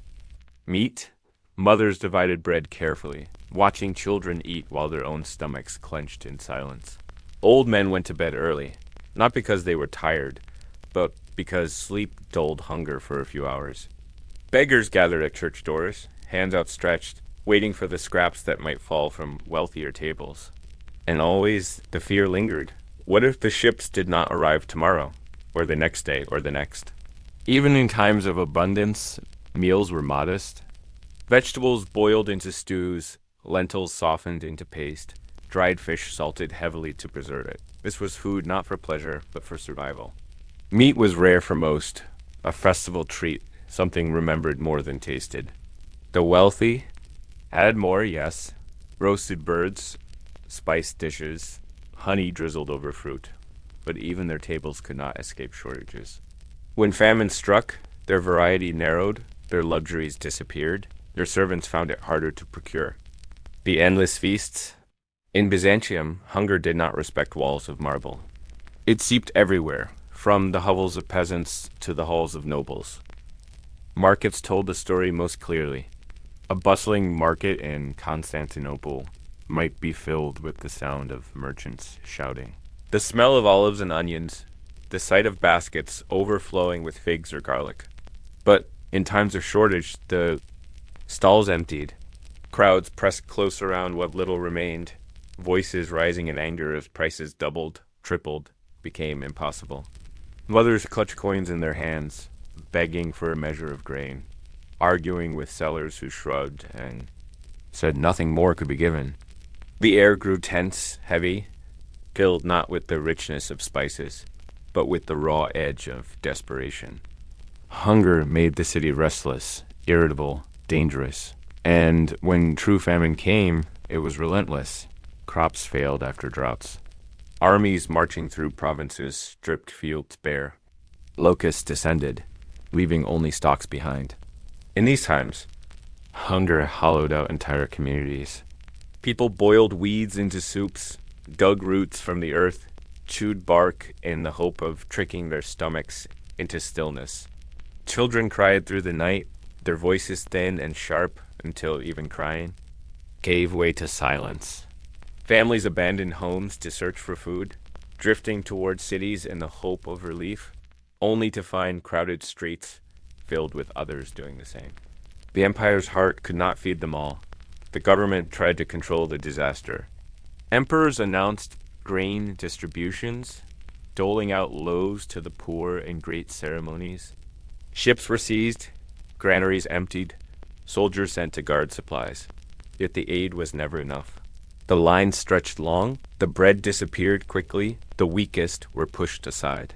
meat. Mothers divided bread carefully, watching children eat while their own stomachs clenched in silence. Old men went to bed early, not because they were tired, but because sleep dulled hunger for a few hours. Beggars gathered at church doors, hands outstretched, waiting for the scraps that might fall from wealthier tables. And always the fear lingered. What if the ships did not arrive tomorrow, or the next day, or the next? Even in times of abundance, meals were modest. Vegetables boiled into stews, lentils softened into paste, dried fish salted heavily to preserve it. This was food not for pleasure, but for survival. Meat was rare for most, a festival treat, something remembered more than tasted. The wealthy had more, yes, roasted birds, spiced dishes, honey drizzled over fruit, but even their tables could not escape shortages. When famine struck, their variety narrowed, their luxuries disappeared, their servants found it harder to procure. The endless feasts. In Byzantium, hunger did not respect walls of marble. It seeped everywhere, from the hovels of peasants to the halls of nobles. Markets told the story most clearly. A bustling market in Constantinople might be filled with the sound of merchants shouting. The smell of olives and onions, the sight of baskets overflowing with figs or garlic. But in times of shortage, the stalls emptied. Crowds pressed close around what little remained, voices rising in anger as prices doubled, tripled. became impossible. Mothers clutched coins in their hands, begging for a measure of grain, arguing with sellers who shrugged and said nothing more could be given. The air grew tense, heavy, filled not with the richness of spices, but with the raw edge of desperation. Hunger made the city restless, irritable, dangerous. And when true famine came, it was relentless. Crops failed after droughts. Armies marching through provinces stripped fields bare. Locusts descended, leaving only stalks behind. In these times, hunger hollowed out entire communities. People boiled weeds into soups, dug roots from the earth, chewed bark in the hope of tricking their stomachs into stillness. Children cried through the night, their voices thin and sharp until even crying gave way to silence. Families abandoned homes to search for food, drifting toward cities in the hope of relief, only to find crowded streets filled with others doing the same. The empire's heart could not feed them all. The government tried to control the disaster. Emperors announced grain distributions, doling out loaves to the poor in great ceremonies. Ships were seized, granaries emptied, soldiers sent to guard supplies. Yet the aid was never enough. The lines stretched long, the bread disappeared quickly, the weakest were pushed aside.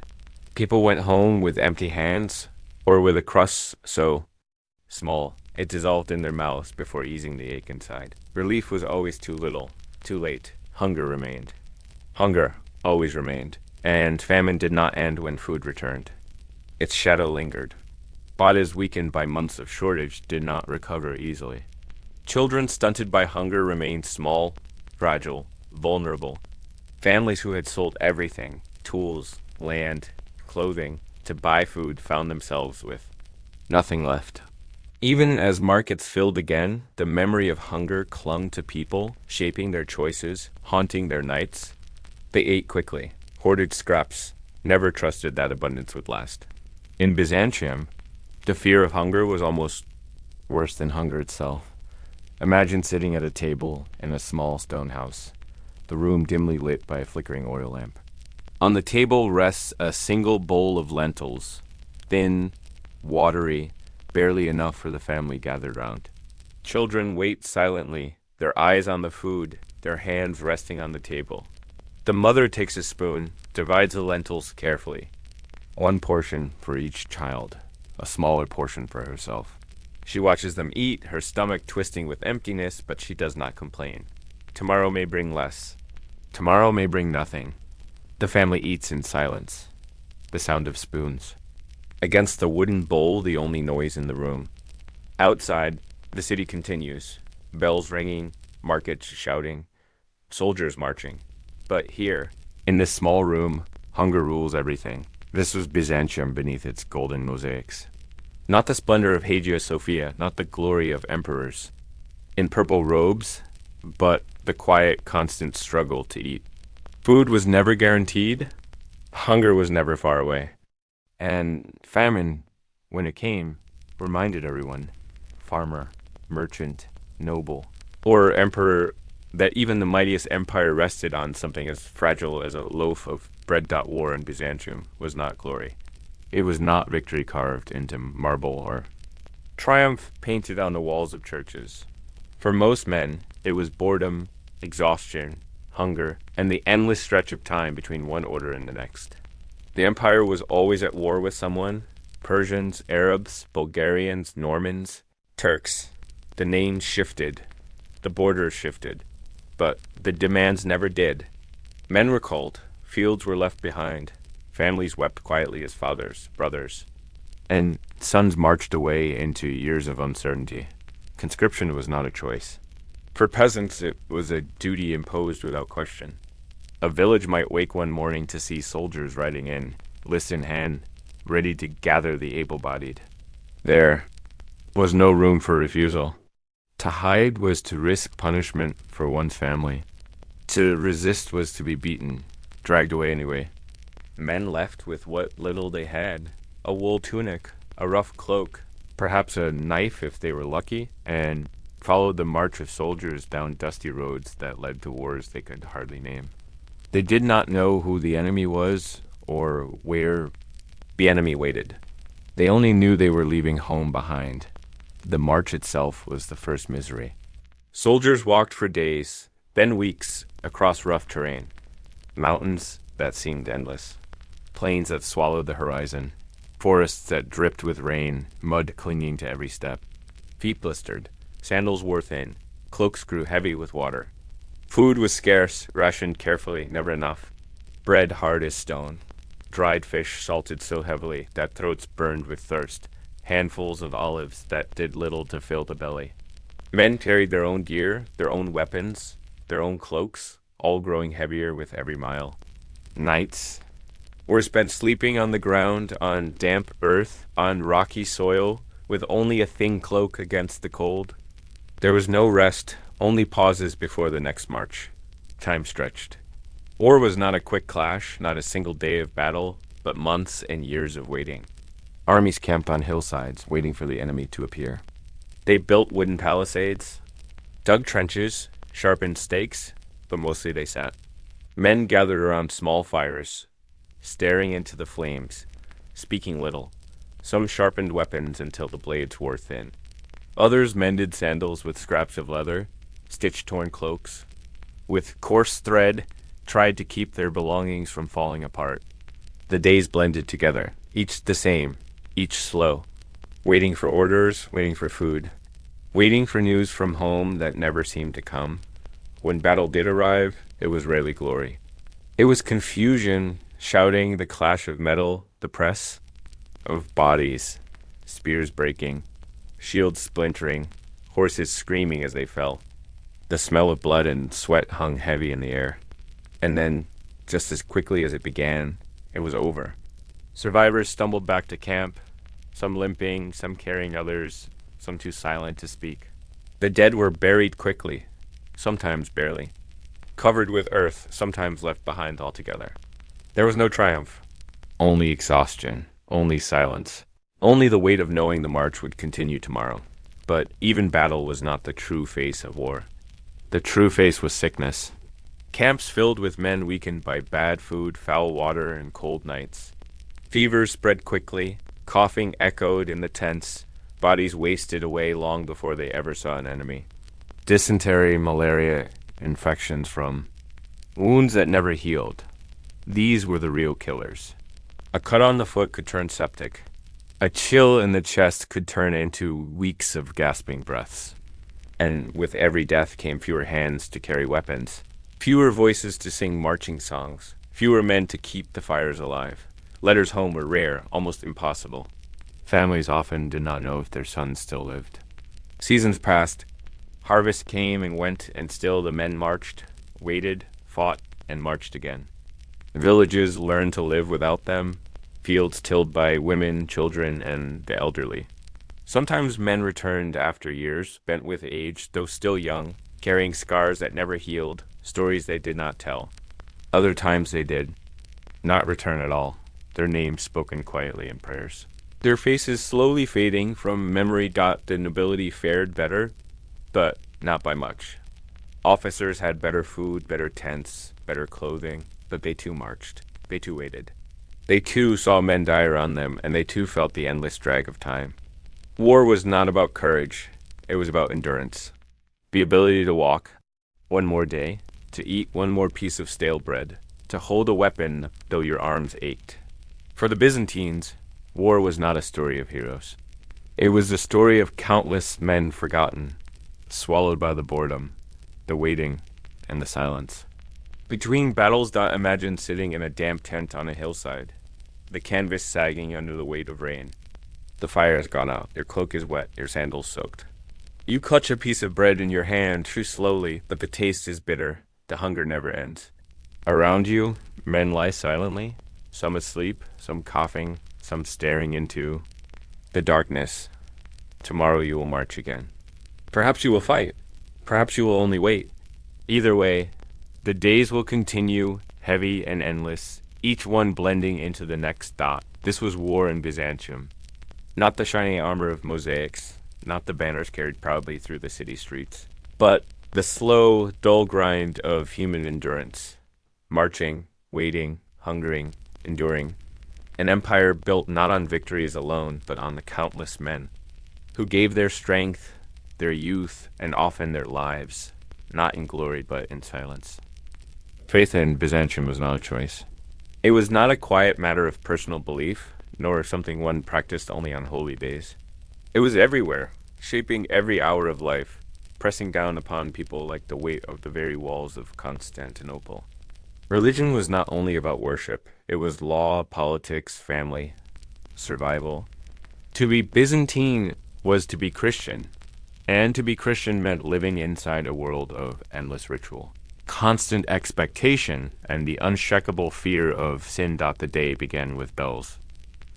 People went home with empty hands, or with a crust so small it dissolved in their mouths before easing the ache inside. Relief was always too little, too late. Hunger remained. Hunger always remained, and famine did not end when food returned. Its shadow lingered. Bodies weakened by months of shortage did not recover easily. Children stunted by hunger remained small, fragile, vulnerable. Families who had sold everything, tools, land, clothing, to buy food found themselves with nothing left. Even as markets filled again, the memory of hunger clung to people, shaping their choices, haunting their nights. They ate quickly, hoarded scraps, never trusted that abundance would last. In Byzantium, the fear of hunger was almost worse than hunger itself. Imagine sitting at a table in a small stone house, the room dimly lit by a flickering oil lamp. On the table rests a single bowl of lentils, thin, watery, barely enough for the family gathered round. Children wait silently, their eyes on the food, their hands resting on the table. The mother takes a spoon, divides the lentils carefully. One portion for each child, a smaller portion for herself. She watches them eat, her stomach twisting with emptiness, but she does not complain. Tomorrow may bring less. Tomorrow may bring nothing. The family eats in silence. The sound of spoons. Against the wooden bowl, the only noise in the room. Outside, the city continues. Bells ringing, markets shouting, soldiers marching. But here, in this small room, hunger rules everything. This was Byzantium beneath its golden mosaics. Not the splendor of Hagia Sophia, not the glory of emperors in purple robes, but the quiet, constant struggle to eat. Food was never guaranteed. Hunger was never far away. And famine, when it came, reminded everyone, farmer, merchant, noble, or emperor, that even the mightiest empire rested on something as fragile as a loaf of bread. War in Byzantium was not glory. It was not victory carved into marble or triumph painted on the walls of churches. For most men, it was boredom, exhaustion, hunger, and the endless stretch of time between one order and the next. The empire was always at war with someone: Persians, Arabs, Bulgarians, Normans, Turks. The names shifted, the borders shifted, but the demands never did. Men were called, fields were left behind, families wept quietly as fathers, brothers, and sons marched away into years of uncertainty. Conscription was not a choice. For peasants, it was a duty imposed without question. A village might wake one morning to see soldiers riding in, list in hand, ready to gather the able-bodied. There was no room for refusal. To hide was to risk punishment for one's family. To resist was to be beaten, dragged away anyway. Men left with what little they had: a wool tunic, a rough cloak, perhaps a knife if they were lucky, and followed the march of soldiers down dusty roads that led to wars they could hardly name. They did not know who the enemy was or where the enemy waited. They only knew they were leaving home behind. The march itself was the first misery. Soldiers walked for days, then weeks, across rough terrain. Mountains that seemed endless. Plains that swallowed the horizon. Forests that dripped with rain, mud clinging to every step. Feet blistered, sandals wore thin, cloaks grew heavy with water. Food was scarce, rationed carefully, never enough. Bread hard as stone. Dried fish salted so heavily that throats burned with thirst. Handfuls of olives that did little to fill the belly. Men carried their own gear, their own weapons, their own cloaks, all growing heavier with every mile. Nights were spent sleeping on the ground, on damp earth, on rocky soil, with only a thin cloak against the cold. There was no rest, only pauses before the next march. Time stretched. War was not a quick clash, not a single day of battle, but months and years of waiting. Armies camped on hillsides, waiting for the enemy to appear. They built wooden palisades, dug trenches, sharpened stakes, but mostly they sat. Men gathered around small fires, staring into the flames, speaking little. Some sharpened weapons until the blades wore thin. Others mended sandals with scraps of leather, stitched torn cloaks. With coarse thread, tried to keep their belongings from falling apart. The days blended together, each the same, each slow. Waiting for orders, waiting for food. Waiting for news from home that never seemed to come. When battle did arrive, it was rarely glory. It was confusion, shouting, the clash of metal, the press of bodies, spears breaking, shields splintering, horses screaming as they fell. The smell of blood and sweat hung heavy in the air. And then, just as quickly as it began, it was over. Survivors stumbled back to camp, some limping, some carrying others, some too silent to speak. The dead were buried quickly, sometimes barely, covered with earth, sometimes left behind altogether. There was no triumph, only exhaustion, only silence, only the weight of knowing the march would continue tomorrow. But even battle was not the true face of war. The true face was sickness. Camps filled with men weakened by bad food, foul water, and cold nights. Fevers spread quickly, coughing echoed in the tents, bodies wasted away long before they ever saw an enemy. Dysentery, malaria, infections from wounds that never healed. These were the real killers. A cut on the foot could turn septic. A chill in the chest could turn into weeks of gasping breaths. And with every death came fewer hands to carry weapons, fewer voices to sing marching songs, fewer men to keep the fires alive. Letters home were rare, almost impossible. Families often did not know if their sons still lived. Seasons passed. Harvest came and went, and still the men marched, waited, fought, and marched again. Villages learned to live without them, fields tilled by women, children, and the elderly. Sometimes men returned after years, bent with age, though still young, carrying scars that never healed, stories they did not tell. Other times they did not return at all, their names spoken quietly in prayers. Their faces slowly fading from memory. The nobility fared better, but not by much. Officers had better food, better tents, better clothing, but they too marched. They too waited. They too saw men die around them, and they too felt the endless drag of time. War was not about courage. It was about endurance. The ability to walk one more day, to eat one more piece of stale bread, to hold a weapon though your arms ached. For the Byzantines, war was not a story of heroes. It was the story of countless men forgotten, swallowed by the boredom, the waiting, and the silence. Between battles, Dot imagined sitting in a damp tent on a hillside, the canvas sagging under the weight of rain. The fire has gone out, your cloak is wet, your sandals soaked. You clutch a piece of bread in your hand, chew slowly, but the taste is bitter, the hunger never ends. Around you, men lie silently, some asleep, some coughing, some staring into the darkness. Tomorrow you will march again. Perhaps you will fight. Perhaps you will only wait. Either way, the days will continue, heavy and endless, each one blending into the next dot. This was war in Byzantium. Not the shining armor of mosaics, not the banners carried proudly through the city streets, but the slow, dull grind of human endurance. marching, waiting, hungering, enduring. An empire built not on victories alone, but on the countless men who gave their strength, their youth, and often their lives, not in glory but in silence. Faith in Byzantium was not a choice. It was not a quiet matter of personal belief, nor something one practiced only on holy days. It was everywhere, shaping every hour of life, pressing down upon people like the weight of the very walls of Constantinople. Religion was not only about worship, it was law, politics, family, survival. To be Byzantine was to be Christian, and to be Christian meant living inside a world of endless ritual. Constant expectation and the unshakable fear of sin. The day began with bells.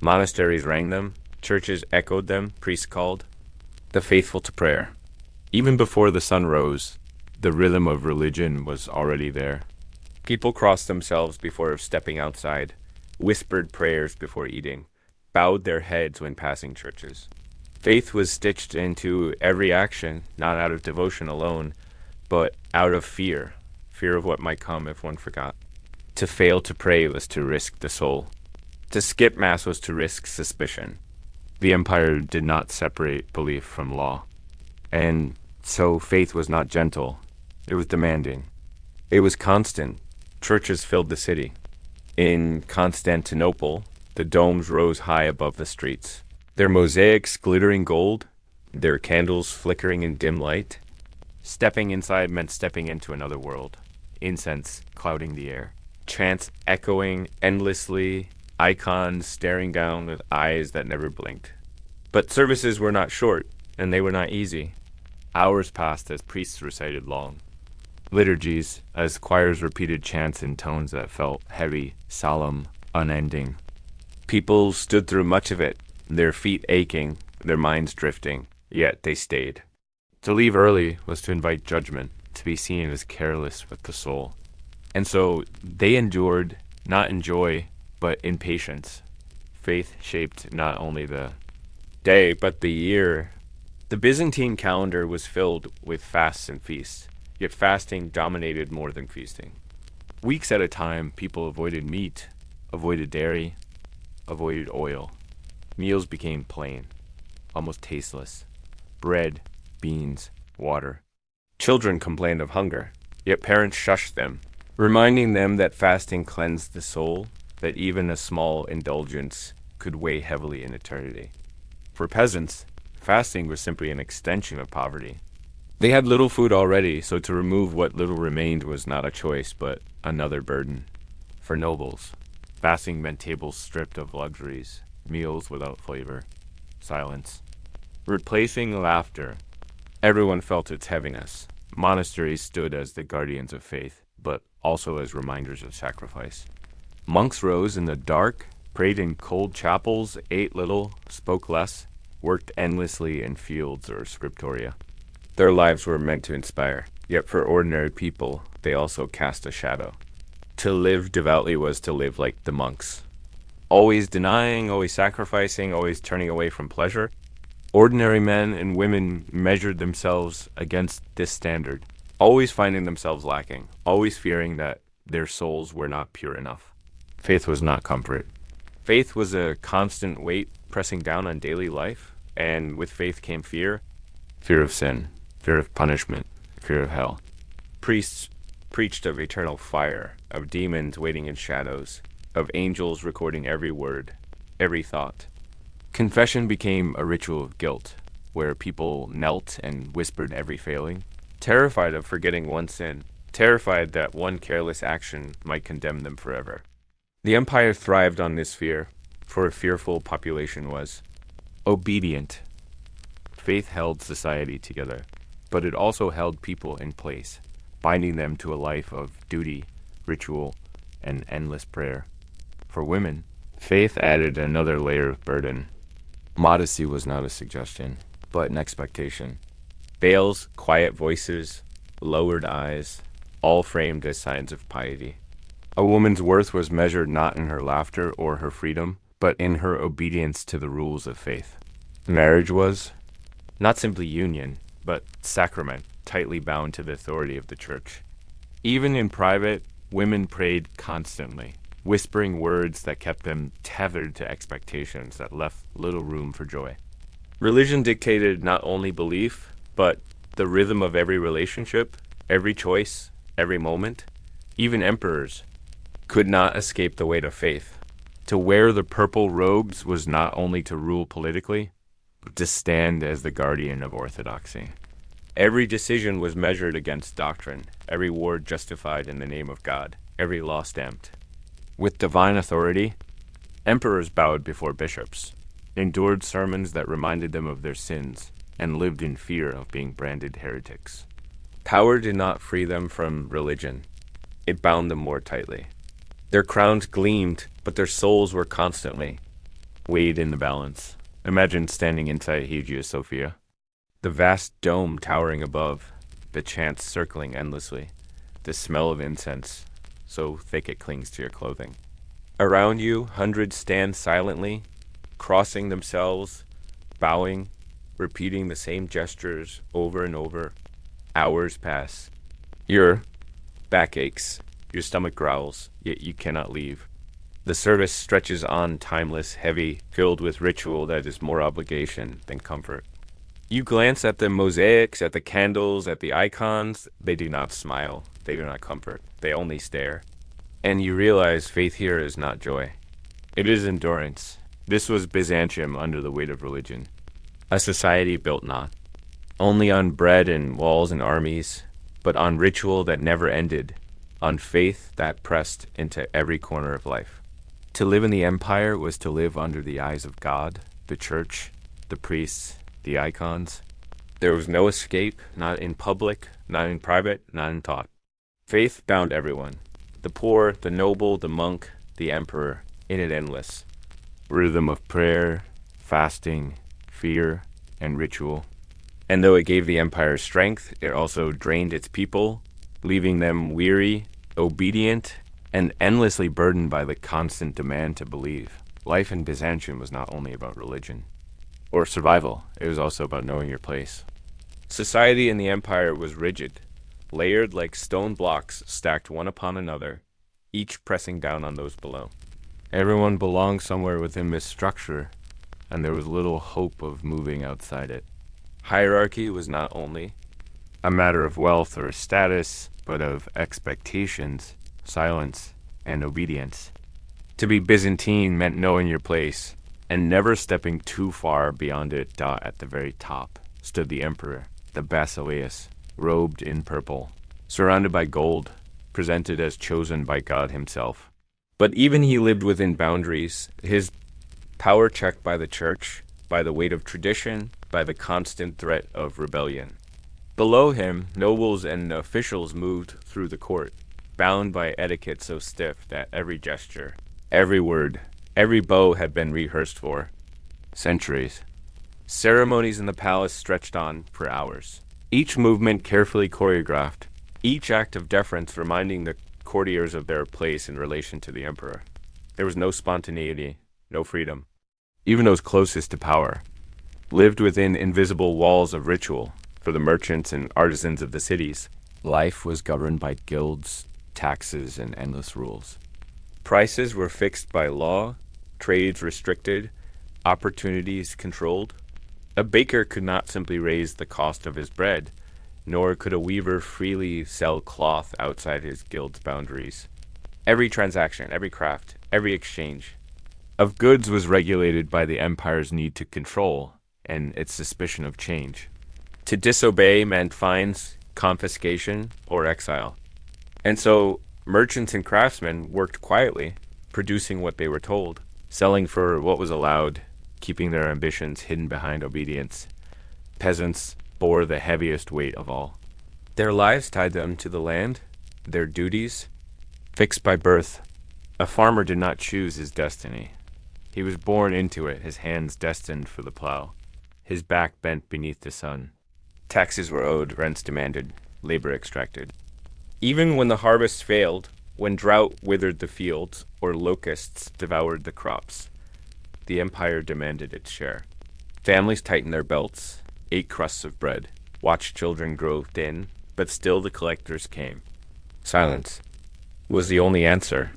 Monasteries rang them, churches echoed them, priests called, the faithful to prayer. Even before the sun rose, the rhythm of religion was already there. People crossed themselves before stepping outside, whispered prayers before eating, bowed their heads when passing churches. Faith was stitched into every action, not out of devotion alone, but out of fear of what might come if one forgot. To fail to pray was to risk the soul. To skip Mass was to risk suspicion. The empire did not separate belief from law. And so faith was not gentle. It was demanding. It was constant. Churches filled the city. In Constantinople, the domes rose high above the streets, their mosaics glittering gold, their candles flickering in dim light. Stepping inside meant stepping into another world. Incense clouding the air. Chants echoing endlessly, icons staring down with eyes that never blinked. But services were not short, and they were not easy. Hours passed as priests recited long liturgies, as choirs repeated chants in tones that felt heavy, solemn, unending. People stood through much of it, their feet aching, their minds drifting, yet they stayed. To leave early was to invite judgment, to be seen as careless with the soul. And so they endured, not in joy, but in patience. Faith shaped not only the day, but the year. The Byzantine calendar was filled with fasts and feasts, yet fasting dominated more than feasting. Weeks at a time, people avoided meat, avoided dairy, avoided oil. Meals became plain, almost tasteless. Bread, beans, water. Children complained of hunger, yet parents shushed them, reminding them that fasting cleansed the soul, that even a small indulgence could weigh heavily in eternity. For peasants, fasting was simply an extension of poverty. They had little food already, so to remove what little remained was not a choice, but another burden. For nobles, fasting meant tables stripped of luxuries, meals without flavor, silence. Replacing laughter, everyone felt its heaviness. Monasteries stood as the guardians of faith, but also as reminders of sacrifice. Monks rose in the dark, prayed in cold chapels, ate little, spoke less, worked endlessly in fields or scriptoria. Their lives were meant to inspire, yet for ordinary people, they also cast a shadow. To live devoutly was to live like the monks. Always denying, always sacrificing, always turning away from pleasure. Ordinary men and women measured themselves against this standard, always finding themselves lacking, always fearing that their souls were not pure enough. Faith was not comfort. Faith was a constant weight pressing down on daily life, and with faith came fear of sin, fear of punishment, fear of hell. Priests preached of eternal fire, of demons waiting in shadows, of angels recording every word, every thought. Confession became a ritual of guilt, where people knelt and whispered every failing, terrified of forgetting one sin, terrified that one careless action might condemn them forever. The empire thrived on this fear, for a fearful population was obedient. Faith held society together, but it also held people in place, binding them to a life of duty, ritual, and endless prayer. For women, faith added another layer of burden. Modesty was not a suggestion, but an expectation. Veils, quiet voices, lowered eyes, all framed as signs of piety. A woman's worth was measured not in her laughter or her freedom, but in her obedience to the rules of faith. Marriage was not simply union, but sacrament, tightly bound to the authority of the church. Even in private, Women prayed constantly, whispering words that kept them tethered to expectations that left little room for joy. Religion dictated not only belief, but the rhythm of every relationship, every choice, every moment. Even emperors could not escape the weight of faith. To wear the purple robes was not only to rule politically, but to stand as the guardian of orthodoxy. Every decision was measured against doctrine, every word justified in the name of God, every law stamped. With divine authority, emperors bowed before bishops, endured sermons that reminded them of their sins, and lived in fear of being branded heretics. Power did not free them from religion. It bound them more tightly. Their crowns gleamed, but their souls were constantly weighed in the balance. Imagine standing inside Hagia Sophia. The vast dome towering above, the chants circling endlessly, the smell of incense, so thick it clings to your clothing. Around you, hundreds stand silently, crossing themselves, bowing, repeating the same gestures over and over. Hours pass. Your back aches, your stomach growls, yet you cannot leave. The service stretches on, timeless, heavy, filled with ritual that is more obligation than comfort. You glance at the mosaics, at the candles, at the icons. They do not smile. They do not comfort. They only stare. And you realize faith here is not joy. It is endurance. This was Byzantium under the weight of religion. A society built not only on bread and walls and armies, but on ritual that never ended, on faith that pressed into every corner of life. To live in the empire was to live under the eyes of God, the church, the priests, the icons. There was no escape, not in public, not in private, not in thought. Faith bound everyone. The poor, the noble, the monk, the emperor, in it endless. Rhythm of prayer, fasting, fear, and ritual. And though it gave the empire strength, it also drained its people, leaving them weary, obedient, and endlessly burdened by the constant demand to believe. Life in Byzantium was not only about religion or survival, it was also about knowing your place. Society in the empire was rigid, layered like stone blocks stacked one upon another, each pressing down on those below. Everyone belonged somewhere within this structure, and there was little hope of moving outside it. Hierarchy was not only a matter of wealth or status, but of expectations, silence, and obedience. To be Byzantine meant knowing your place, and never stepping too far beyond it. At the very top stood the emperor, the basileus, robed in purple, surrounded by gold, presented as chosen by God himself. But even he lived within boundaries, his power checked by the church, by the weight of tradition, by the constant threat of rebellion. Below him, nobles and officials moved through the court, bound by etiquette so stiff that every gesture, every word, every bow had been rehearsed for centuries. Ceremonies in the palace stretched on for hours, each movement carefully choreographed, each act of deference reminding the courtiers of their place in relation to the emperor. There was no spontaneity, no freedom. Even those closest to power lived within invisible walls of ritual. For the merchants and artisans of the cities, life was governed by guilds, taxes, and endless rules. Prices were fixed by law, trades restricted, opportunities controlled. A baker could not simply raise the cost of his bread, nor could a weaver freely sell cloth outside his guild's boundaries. Every transaction, every craft, every exchange of goods was regulated by the empire's need to control and its suspicion of change. To disobey meant fines, confiscation, or exile. And so merchants and craftsmen worked quietly, producing what they were told, selling for what was allowed, keeping their ambitions hidden behind obedience. Peasants bore the heaviest weight of all. Their lives tied them to the land, their duties, fixed by birth. A farmer did not choose his destiny. He was born into it, his hands destined for the plow, his back bent beneath the sun. Taxes were owed, rents demanded, labor extracted. Even when the harvest failed, when drought withered the fields or locusts devoured the crops, the empire demanded its share. Families tightened their belts, ate crusts of bread, watched children grow thin, but still the collectors came. Silence. was the only answer.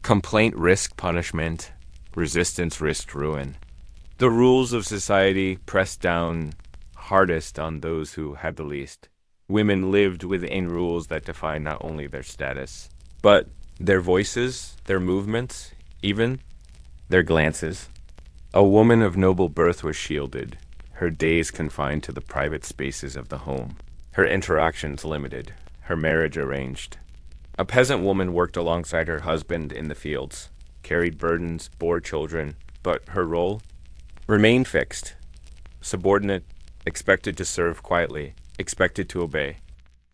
Complaint risked punishment, resistance risked ruin. The rules of society pressed down hardest on those who had the least. Women lived within rules that defined not only their status, but their voices, their movements, even their glances. A woman of noble birth was shielded, her days confined to the private spaces of the home, her interactions limited, her marriage arranged. A peasant woman worked alongside her husband in the fields, carried burdens, bore children, but her role remained fixed, subordinate, expected to serve quietly, expected to obey.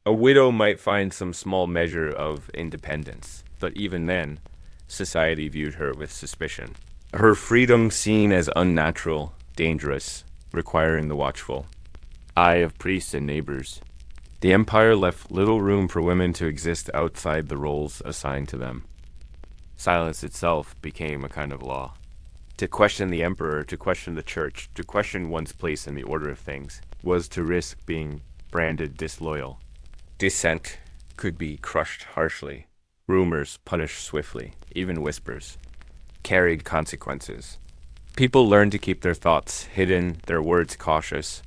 A widow might find some small measure of independence, but even then, society viewed her with suspicion. Her freedom seen as unnatural, dangerous, requiring the watchful eye of priests and neighbors. The empire left little room for women to exist outside the roles assigned to them. Silence itself became a kind of law. To question the emperor, to question the church, to question one's place in the order of things, was to risk being branded disloyal. Dissent could be crushed harshly. Rumors punished swiftly. Even whispers carried consequences. People learned to keep their thoughts hidden, their words cautious.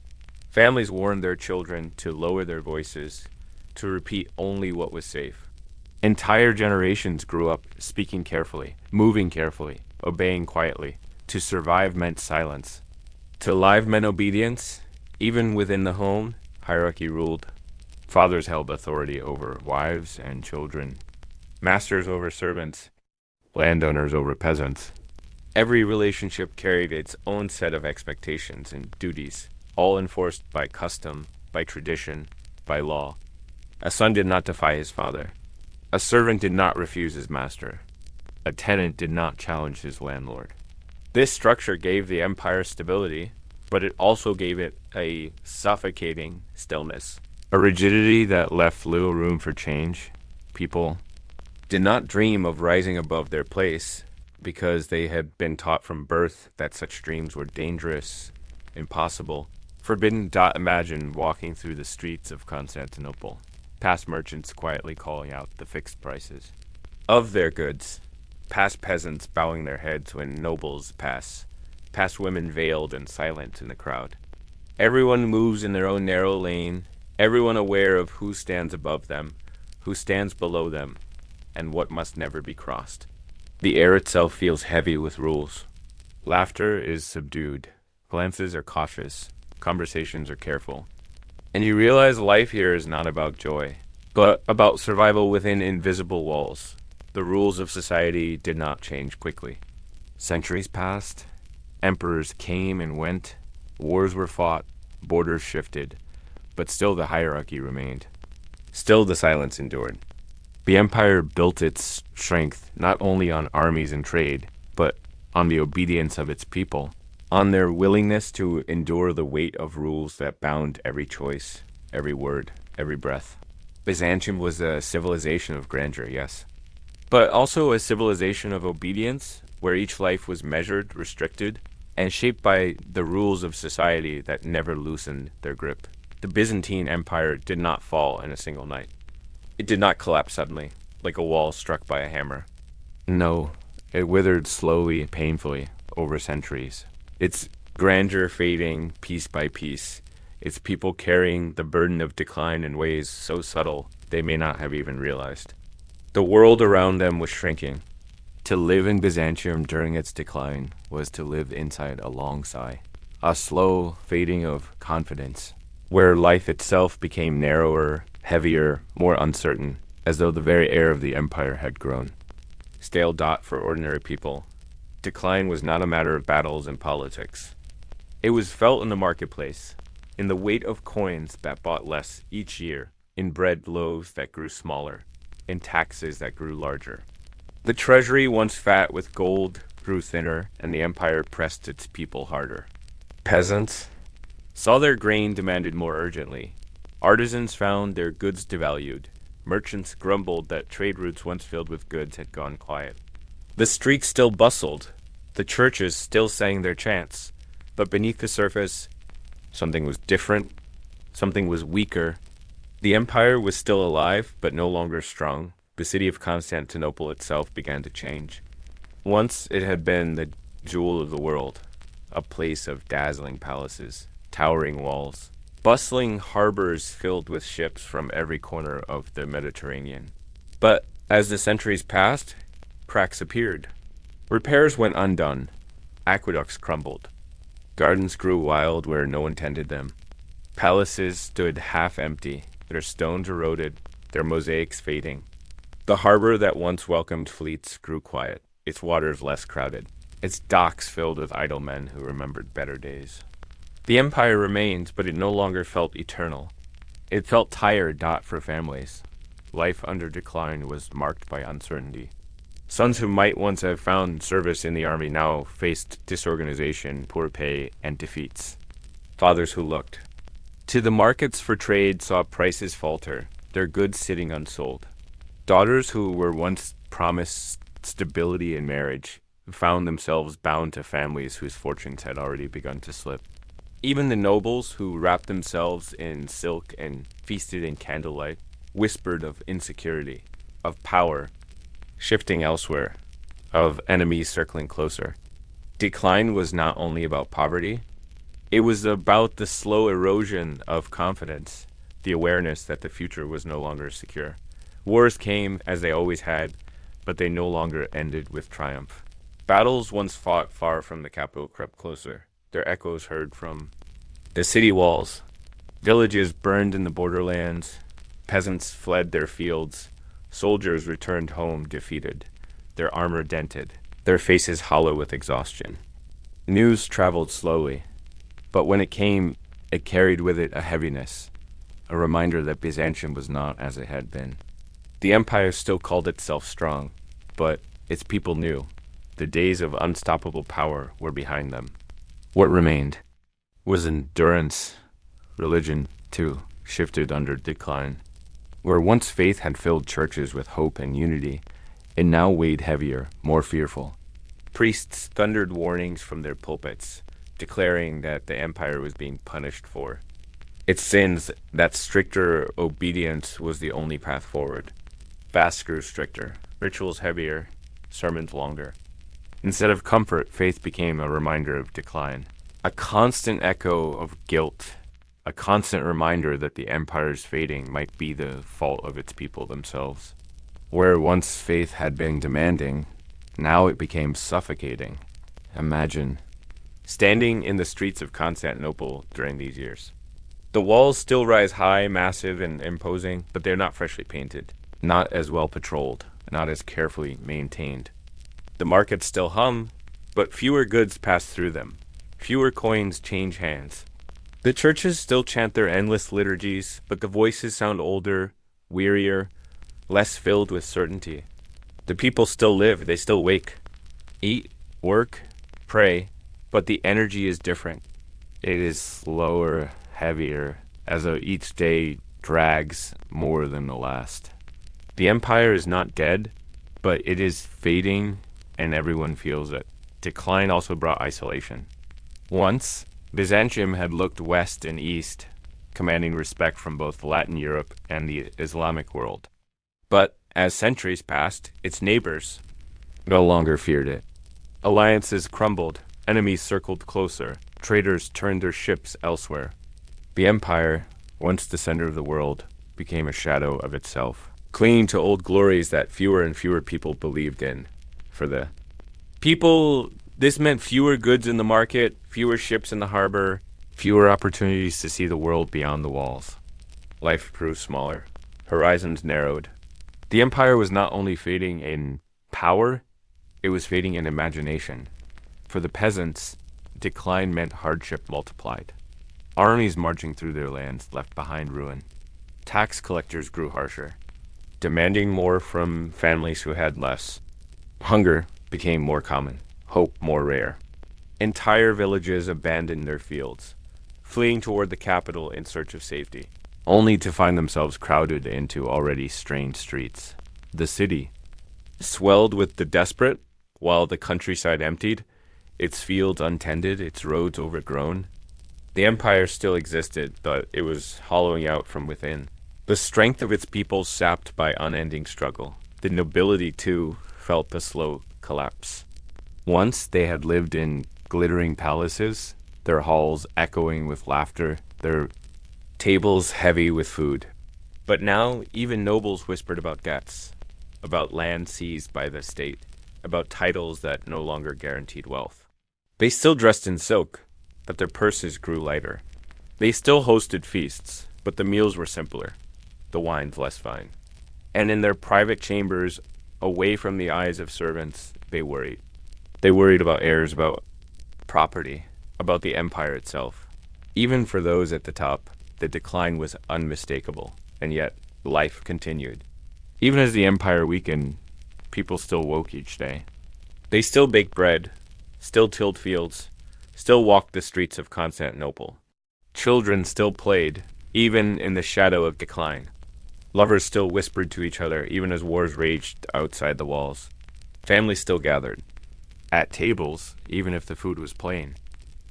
Families warned their children to lower their voices, to repeat only what was safe. Entire generations grew up speaking carefully, moving carefully, obeying quietly. To survive meant silence. To live meant obedience. Even within the home, hierarchy ruled. Fathers held authority over wives and children, masters over servants, landowners over peasants. Every relationship carried its own set of expectations and duties, all enforced by custom, by tradition, by law. A son did not defy his father. A servant did not refuse his master. A tenant did not challenge his landlord. This structure gave the empire stability, but it also gave it a suffocating stillness, a rigidity that left little room for change. People did not dream of rising above their place because they had been taught from birth that such dreams were dangerous, impossible. Forbidden to imagine walking through the streets of Constantinople, past merchants quietly calling out the fixed prices of their goods, past peasants bowing their heads when nobles pass, past women veiled and silent in the crowd. Everyone moves in their own narrow lane, everyone aware of who stands above them, who stands below them, and what must never be crossed. The air itself feels heavy with rules. Laughter is subdued. Glances are cautious. Conversations are careful. And you realize life here is not about joy, but about survival within invisible walls. The rules of society did not change quickly. Centuries passed. Emperors came and went. Wars were fought. Borders shifted. But still the hierarchy remained. Still the silence endured. The empire built its strength not only on armies and trade, but on the obedience of its people, on their willingness to endure the weight of rules that bound every choice, every word, every breath. Byzantium was a civilization of grandeur, yes, but also a civilization of obedience, where each life was measured, restricted, and shaped by the rules of society that never loosened their grip. The Byzantine Empire did not fall in a single night. It did not collapse suddenly, like a wall struck by a hammer. No, it withered slowly, painfully, over centuries. Its grandeur fading piece by piece, its people carrying the burden of decline in ways so subtle they may not have even realized. The world around them was shrinking. To live in Byzantium during its decline was to live inside a long sigh, a slow fading of confidence, where life itself became narrower, heavier, more uncertain, as though the very air of the empire had grown. Stale dot for ordinary people. Decline was not a matter of battles and politics. It was felt in the marketplace, in the weight of coins that bought less each year, in bread loaves that grew smaller, in taxes that grew larger. The treasury, once fat with gold, grew thinner, and the empire pressed its people harder. Peasants saw their grain demanded more urgently. Artisans found their goods devalued. Merchants grumbled that trade routes once filled with goods had gone quiet. The streets still bustled. The churches still sang their chants. But beneath the surface, something was different. Something was weaker. The empire was still alive, but no longer strong. the city of Constantinople itself began to change. Once it had been the jewel of the world, a place of dazzling palaces, towering walls, bustling harbors filled with ships from every corner of the Mediterranean. But as the centuries passed, cracks appeared. Repairs went undone. Aqueducts crumbled. Gardens grew wild where no one tended them. Palaces stood half empty, their stones eroded, their mosaics fading. The harbor that once welcomed fleets grew quiet, its waters less crowded, its docks filled with idle men who remembered better days. The empire remained, but it no longer felt eternal. It felt tired, not for families. Life under decline was marked by uncertainty. Sons who might once have found service in the army now faced disorganization, poor pay, and defeats. Fathers who looked to the markets for trade saw prices falter, their goods sitting unsold. Daughters who were once promised stability in marriage found themselves bound to families whose fortunes had already begun to slip. Even the nobles who wrapped themselves in silk and feasted in candlelight whispered of insecurity, of power shifting elsewhere, of enemies circling closer. Decline was not only about poverty, it was about the slow erosion of confidence, the awareness that the future was no longer secure. Wars came as they always had, but they no longer ended with triumph. Battles once fought far from the capital crept closer, their echoes heard from the city walls. Villages burned in the borderlands, peasants fled their fields, soldiers returned home defeated, their armor dented, their faces hollow with exhaustion. News traveled slowly, but when it came, it carried with it a heaviness, a reminder that Byzantium was not as it had been. The empire still called itself strong, but its people knew the days of unstoppable power were behind them. What remained was endurance. Religion, too, shifted under decline. Where once faith had filled churches with hope and unity, it now weighed heavier, more fearful. Priests thundered warnings from their pulpits, declaring that the empire was being punished for its sins, that stricter obedience was the only path forward. Fasts grew stricter, rituals heavier, sermons longer. Instead of comfort, faith became a reminder of decline, a constant echo of guilt, a constant reminder that the empire's fading might be the fault of its people themselves. Where once faith had been demanding, now it became suffocating. Imagine standing in the streets of Constantinople during these years. The walls still rise high, massive, and imposing, but they're not freshly painted, not as well patrolled, not as carefully maintained. The markets still hum, but fewer goods pass through them. Fewer coins change hands. The churches still chant their endless liturgies, but the voices sound older, wearier, less filled with certainty. The people still live, they still wake, eat, work, pray, but the energy is different. It is slower, heavier, as though each day drags more than the last. The empire is not dead, but it is fading, and everyone feels it. Decline also brought isolation. Once, Byzantium had looked west and east, commanding respect from both Latin Europe and the Islamic world. But as centuries passed, its neighbors no longer feared it. Alliances crumbled, enemies circled closer, traders turned their ships elsewhere. The empire, once the center of the world, became a shadow of itself, clinging to old glories that fewer and fewer people believed in. For the people, this meant fewer goods in the market, fewer ships in the harbor, fewer opportunities to see the world beyond the walls. Life grew smaller. Horizons narrowed. The empire was not only fading in power, it was fading in imagination. For the peasants, decline meant hardship multiplied. Armies marching through their lands left behind ruin. Tax collectors grew harsher, demanding more from families who had less. Hunger became more common, hope more rare. Entire villages abandoned their fields, fleeing toward the capital in search of safety, only to find themselves crowded into already strained streets. The city swelled with the desperate, while the countryside emptied, its fields untended, its roads overgrown. The empire still existed, but it was hollowing out from within. The strength of its people sapped by unending struggle. The nobility, too, felt the slow collapse. Once they had lived in glittering palaces, their halls echoing with laughter, their tables heavy with food. But now even nobles whispered about debts, about land seized by the state, about titles that no longer guaranteed wealth. They still dressed in silk, but their purses grew lighter. They still hosted feasts, but the meals were simpler, the wines less fine. And in their private chambers, away from the eyes of servants, they worried. They worried about heirs, about property, about the empire itself. Even for those at the top, the decline was unmistakable, and yet life continued. Even as the empire weakened, people still woke each day. They still baked bread, still tilled fields, still walked the streets of Constantinople. Children still played, even in the shadow of decline. Lovers still whispered to each other, even as wars raged outside the walls. Families still gathered. At tables, even if the food was plain.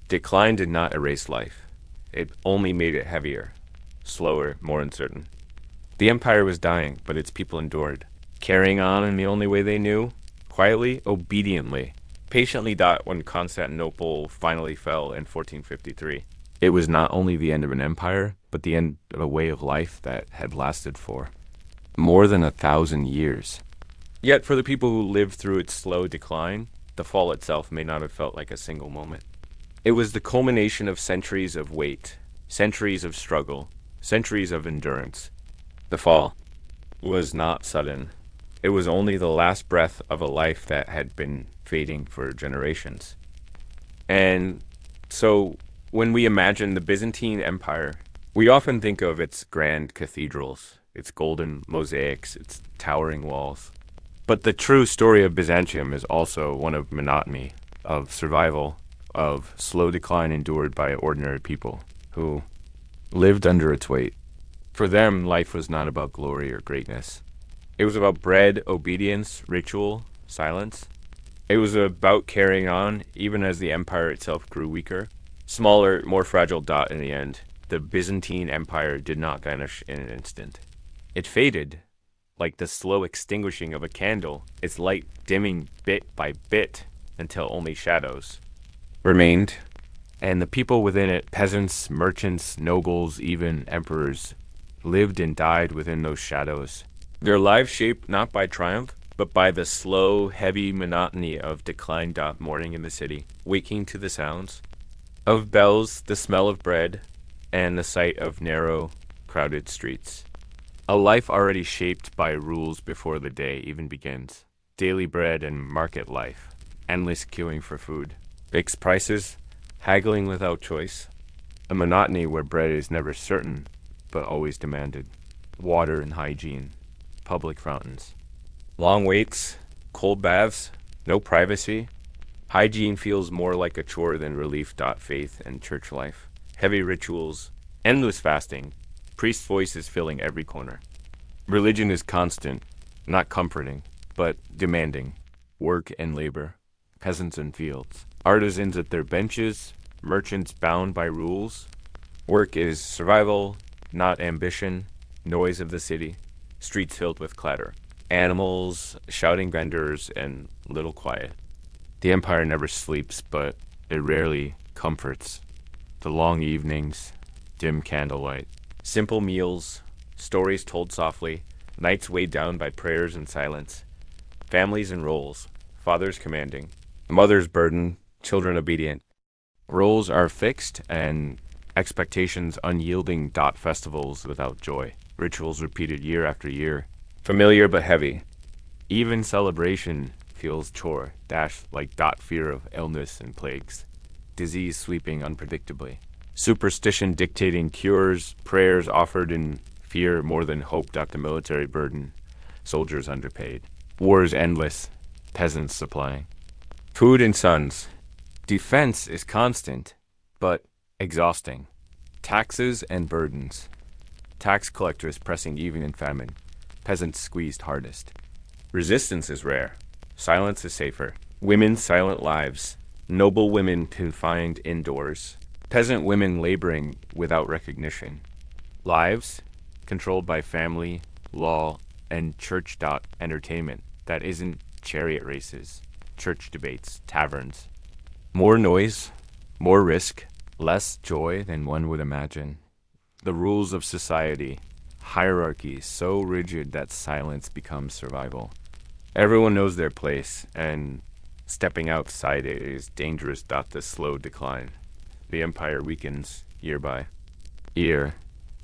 Decline did not erase life. It only made it heavier, slower, more uncertain. The empire was dying, but its people endured, carrying on in the only way they knew, quietly, obediently, patiently. When Constantinople finally fell in 1453. It was not only the end of an empire, but the end of a way of life that had lasted for more than 1,000 years. Yet for the people who lived through its slow decline, the fall itself may not have felt like a single moment. It was the culmination of centuries of wait, centuries of struggle, centuries of endurance. The fall was not sudden. It was only the last breath of a life that had been fading for generations. And so when we imagine the Byzantine Empire, we often think of its grand cathedrals, its golden mosaics, its towering walls. But the true story of Byzantium is also one of monotony, of survival, of slow decline endured by ordinary people who lived under its weight. For them, life was not about glory or greatness. It was about bread, obedience, ritual, silence. It was about carrying on, even as the empire itself grew weaker. Smaller, more fragile dot in the end. The Byzantine Empire did not vanish in an instant. It faded, like the slow extinguishing of a candle, its light dimming bit by bit until only shadows remained. And the people within it, peasants, merchants, nobles, even emperors, lived and died within those shadows. Their lives shaped not by triumph, but by the slow, heavy monotony of decline. Morning in the city, waking to the sounds of bells, the smell of bread, and the sight of narrow, crowded streets. A life already shaped by rules before the day even begins. Daily bread and market life, endless queuing for food, fixed prices, haggling without choice, a monotony where bread is never certain, but always demanded, water and hygiene, public fountains, long waits, cold baths, no privacy. Hygiene feels more like a chore than relief. Faith and church life, heavy rituals, endless fasting, priest voices filling every corner. Religion is constant, not comforting, but demanding. Work and labor, peasants in fields, artisans at their benches, merchants bound by rules. Work is survival, not ambition. Noise of the city, streets filled with clatter, animals, shouting vendors, and little quiet. The empire never sleeps, but it rarely comforts. The long evenings, dim candlelight, simple meals, stories told softly, nights weighed down by prayers and silence, families and roles, fathers commanding, mothers burdened, children obedient. Roles are fixed and expectations unyielding. Festivals without joy, rituals repeated year after year, familiar but heavy. Even celebration feels chore, like fear of illness and plagues, disease sweeping unpredictably, superstition dictating cures, prayers offered in fear more than hope. The military burden, soldiers underpaid, wars endless, peasants supplying. Food and sons. Defense is constant, but exhausting. Taxes and burdens. Tax collectors pressing even in famine, peasants squeezed hardest. Resistance is rare. Silence is safer. Women's silent lives. Noble women confined indoors. Peasant women laboring without recognition. Lives controlled by family, law, and church entertainment that isn't chariot races, church debates, taverns. More noise, more risk, less joy than one would imagine. The rules of society, hierarchy so rigid that silence becomes survival. Everyone knows their place, and stepping outside it is dangerous. The slow decline. The empire weakens year by year.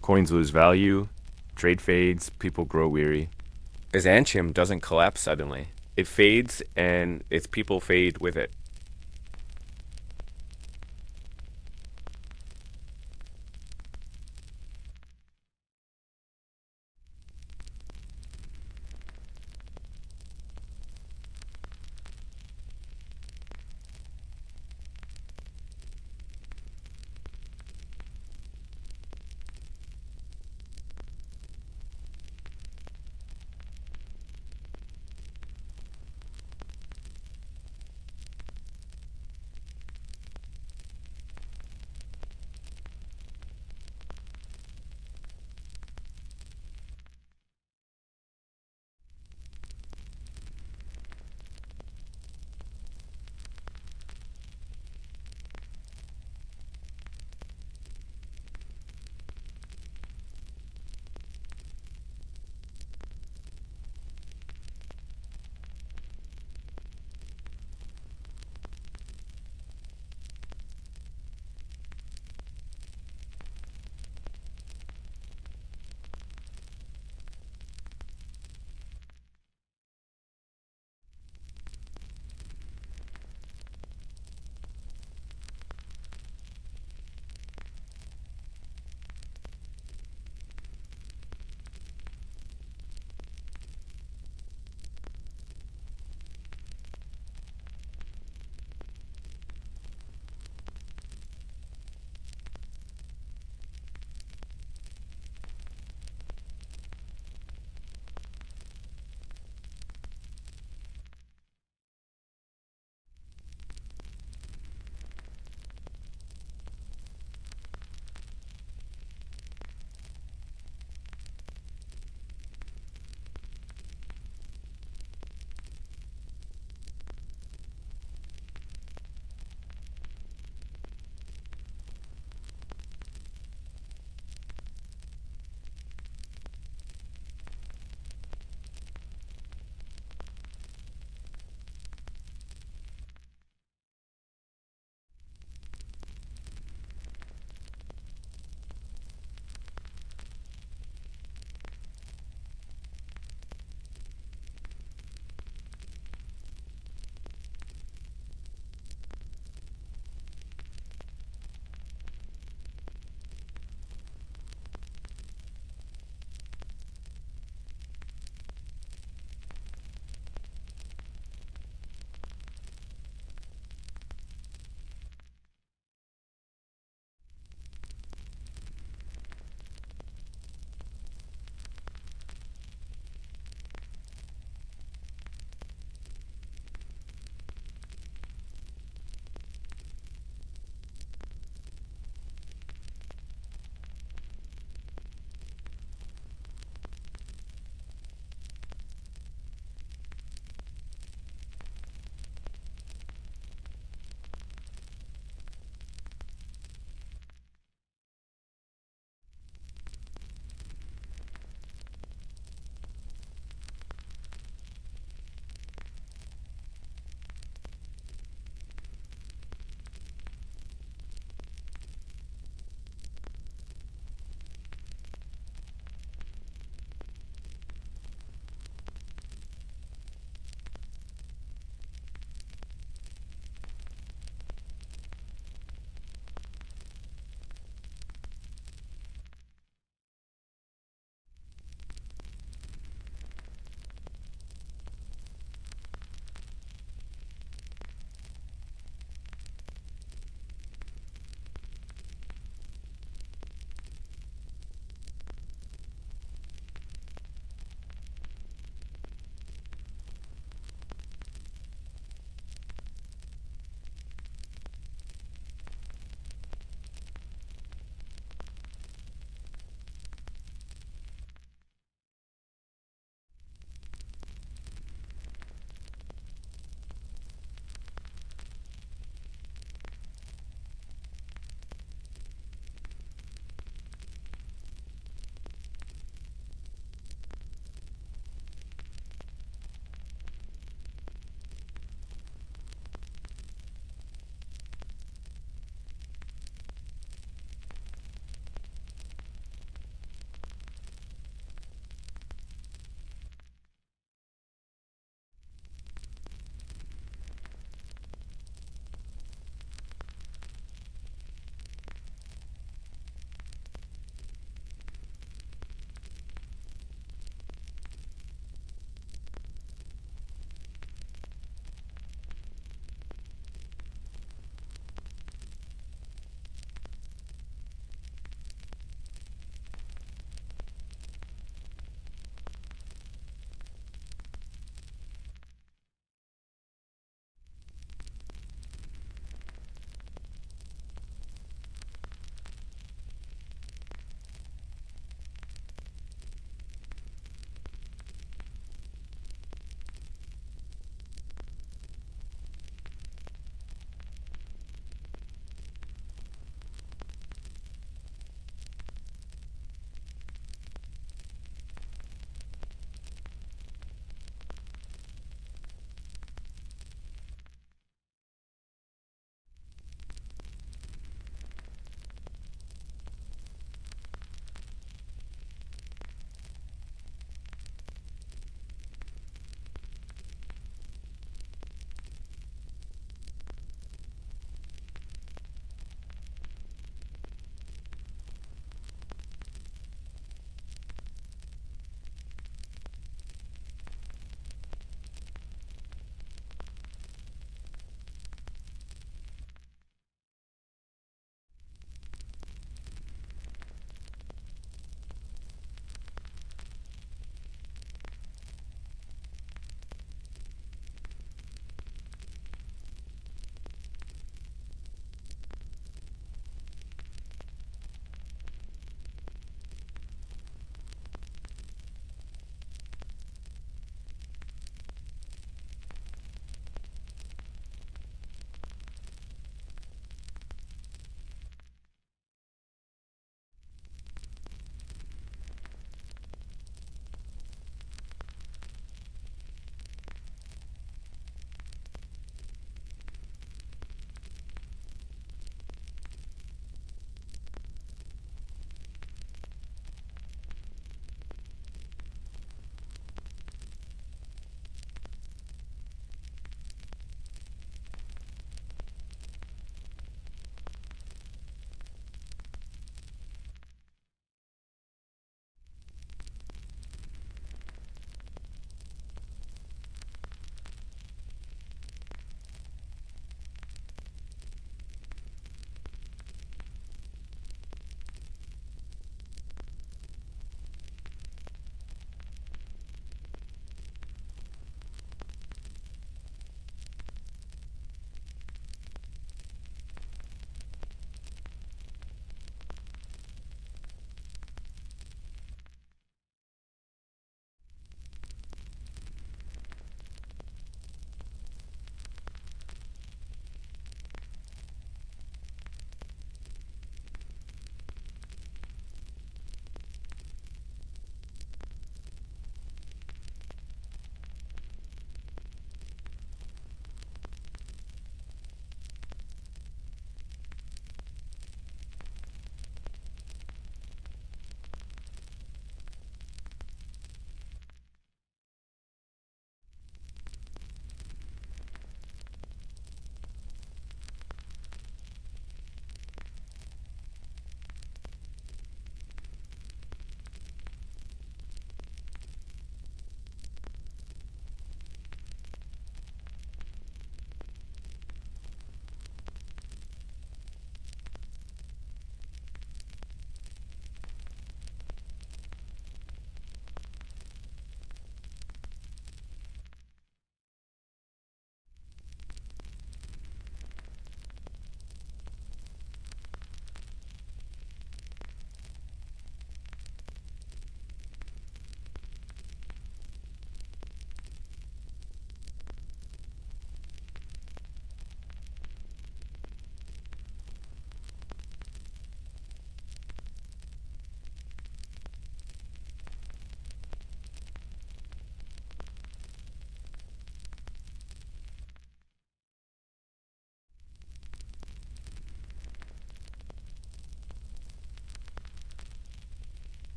Coins lose value, trade fades, people grow weary. Byzantium doesn't collapse suddenly. It fades, and its people fade with it.